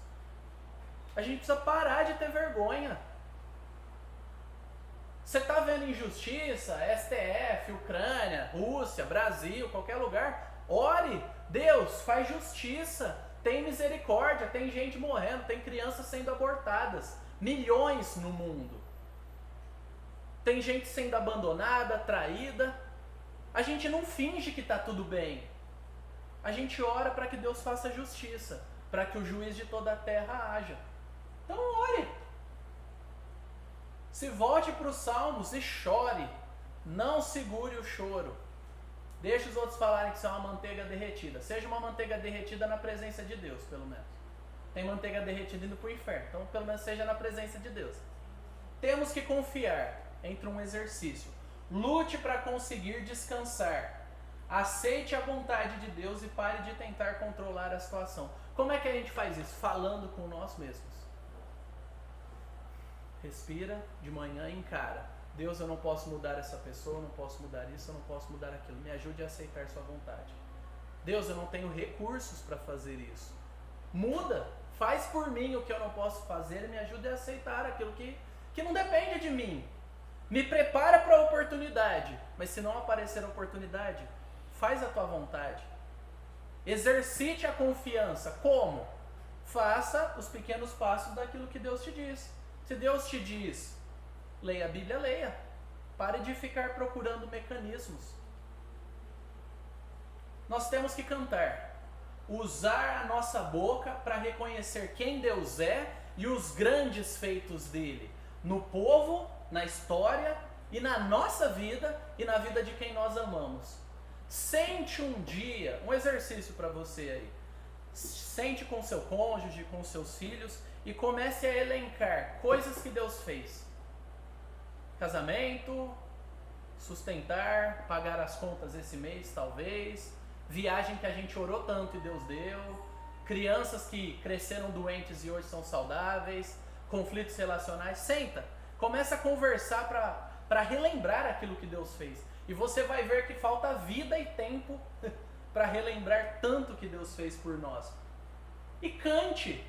A gente precisa parar de ter vergonha. Você está vendo injustiça, STF, Ucrânia, Rússia, Brasil, qualquer lugar, ore. Deus, faz justiça, tem misericórdia, tem gente morrendo, tem crianças sendo abortadas, milhões no mundo. Tem gente sendo abandonada, traída. A gente não finge que está tudo bem. A gente ora para que Deus faça justiça, para que o juiz de toda a terra haja. Então ore. Se volte para os salmos e chore. Não segure o choro. Deixe os outros falarem que você é uma manteiga derretida. Seja uma manteiga derretida na presença de Deus, pelo menos. Tem manteiga derretida indo para o inferno. Então, pelo menos seja na presença de Deus. Temos que confiar. Entre um exercício. Lute para conseguir descansar. Aceite a vontade de Deus e pare de tentar controlar a situação. Como é que a gente faz isso? Falando com nós mesmos. Respira de manhã e encara. Deus, eu não posso mudar essa pessoa, eu não posso mudar isso, eu não posso mudar aquilo. Me ajude a aceitar sua vontade. Deus, eu não tenho recursos para fazer isso. Muda, faz por mim o que eu não posso fazer e me ajude a aceitar aquilo que não depende de mim. Me prepara para a oportunidade, mas se não aparecer a oportunidade, faz a tua vontade. Exercite a confiança. Como? Faça os pequenos passos daquilo que Deus te diz. Se Deus te diz, leia a Bíblia, leia. Pare de ficar procurando mecanismos. Nós temos que cantar. Usar a nossa boca para reconhecer quem Deus é e os grandes feitos dele. No povo, na história e na nossa vida e na vida de quem nós amamos. Sente um dia, um exercício para você aí. Sente com seu cônjuge, com seus filhos e comece a elencar coisas que Deus fez. Casamento, sustentar, pagar as contas esse mês talvez, viagem que a gente orou tanto e Deus deu, crianças que cresceram doentes e hoje são saudáveis, conflitos relacionais. Senta, começa a conversar para relembrar aquilo que Deus fez. E você vai ver que falta vida e tempo para relembrar tanto que Deus fez por nós. E cante.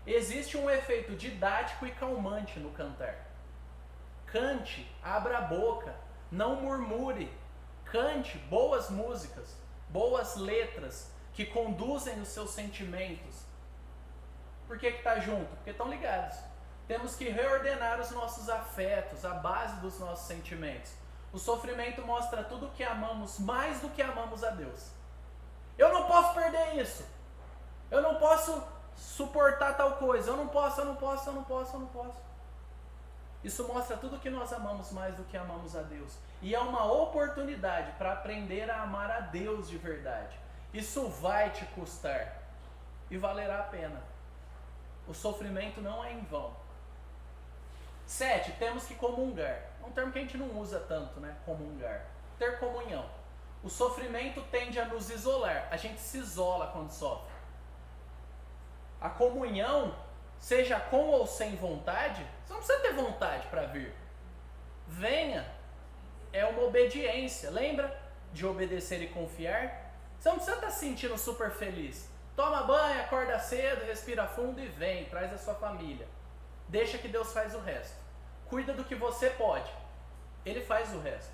Existe um efeito didático e calmante no cantar. Cante, abra a boca, não murmure. Cante boas músicas, boas letras que conduzem os seus sentimentos. Por que está junto? Porque estão ligados. Temos que reordenar os nossos afetos, a base dos nossos sentimentos. O sofrimento mostra tudo o que amamos mais do que amamos a Deus. Eu não posso perder isso. Eu não posso suportar tal coisa. Eu não posso. Isso mostra tudo o que nós amamos mais do que amamos a Deus. E é uma oportunidade para aprender a amar a Deus de verdade. Isso vai te custar. E valerá a pena. O sofrimento não é em vão. 7, temos que comungar. É um termo que a gente não usa tanto, né? Comungar. Ter comunhão. O sofrimento tende a nos isolar. A gente se isola quando sofre. A comunhão, seja com ou sem vontade, você não precisa ter vontade para vir. Venha. É uma obediência. Lembra de obedecer e confiar? Você não precisa estar se sentindo super feliz. Toma banho, acorda cedo, respira fundo e vem. Traz a sua família. Deixa que Deus faz o resto. Cuida do que você pode. Ele faz o resto.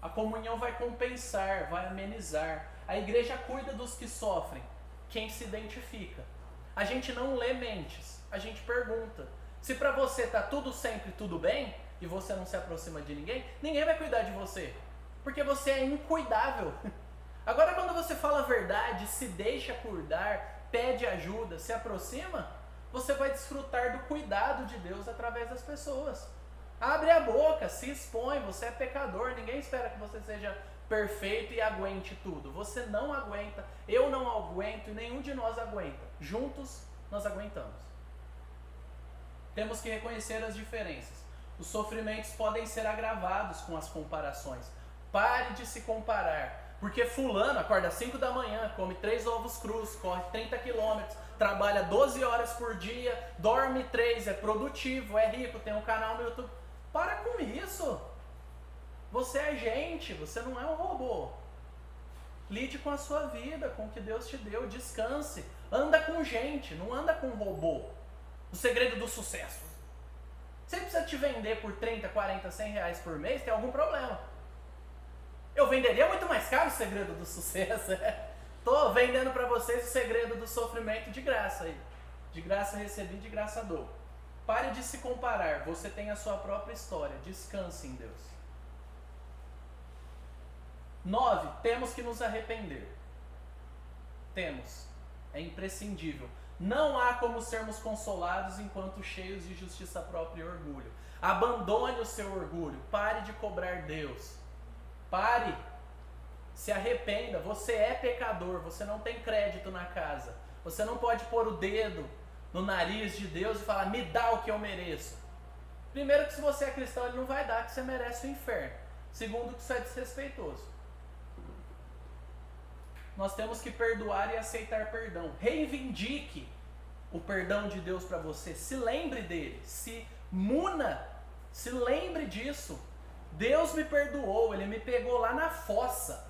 A comunhão vai compensar, vai amenizar. A igreja cuida dos que sofrem. Quem se identifica. A gente não lê mentes. A gente pergunta. Se para você está tudo sempre tudo bem, e você não se aproxima de ninguém, ninguém vai cuidar de você. Porque você é incuidável. Agora quando você fala a verdade, se deixa cuidar, pede ajuda, se aproxima, você vai desfrutar do cuidado de Deus através das pessoas. Abre a boca, se expõe, você é pecador, ninguém espera que você seja perfeito e aguente tudo. Você não aguenta, eu não aguento e nenhum de nós aguenta. Juntos nós aguentamos. Temos que reconhecer as diferenças. Os sofrimentos podem ser agravados com as comparações. Pare de se comparar. Porque fulano acorda às 5 da manhã, come 3 ovos crus, corre 30 quilômetros, trabalha 12 horas por dia, dorme 3, é produtivo, é rico, tem um canal no YouTube. Para com isso. Você é gente, você não é um robô. Lide com a sua vida, com o que Deus te deu, descanse. Anda com gente, não anda com robô. O segredo do sucesso. Se ele precisa te vender por 30, 40, 100 reais por mês, tem algum problema. Eu venderia muito mais caro o segredo do sucesso. Tô vendendo para vocês o segredo do sofrimento de graça aí. De graça recebi, de graça dou. Pare de se comparar. Você tem a sua própria história. Descanse em Deus. 9. Temos que nos arrepender. Temos. É imprescindível. Não há como sermos consolados enquanto cheios de justiça própria e orgulho. Abandone o seu orgulho. Pare de cobrar Deus. Pare. Se arrependa. Você é pecador. Você não tem crédito na casa. Você não pode pôr o dedo no nariz de Deus e falar, me dá o que eu mereço. Primeiro que se você é cristão, Ele não vai dar, que você merece o inferno. Segundo que isso é desrespeitoso. Nós temos que perdoar e aceitar perdão. Reivindique o perdão de Deus para você. Se lembre dele. Se muna. Se lembre disso. Deus me perdoou. Ele me pegou lá na fossa.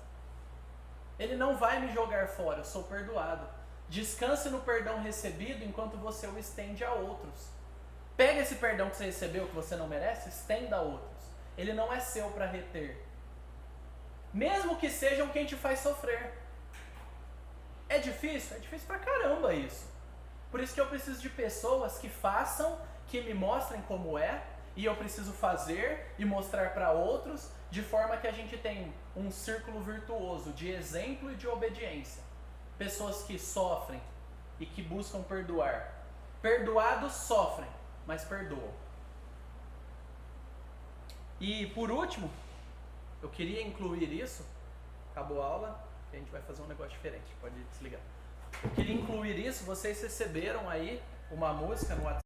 Ele não vai me jogar fora. Eu sou perdoado. Descanse no perdão recebido enquanto você o estende a outros. Pega esse perdão que você recebeu, que você não merece, estenda a outros. Ele não é seu para reter. Mesmo que sejam quem te faz sofrer. É difícil? É difícil pra caramba isso. Por isso que eu preciso de pessoas que façam, que me mostrem como é, e eu preciso fazer e mostrar para outros, de forma que a gente tem um círculo virtuoso de exemplo e de obediência. Pessoas que sofrem e que buscam perdoar. Perdoados sofrem, mas perdoam. E por último, eu queria incluir isso. Acabou a aula. A gente vai fazer um negócio diferente, pode desligar. Eu queria incluir isso, vocês receberam aí uma música no WhatsApp.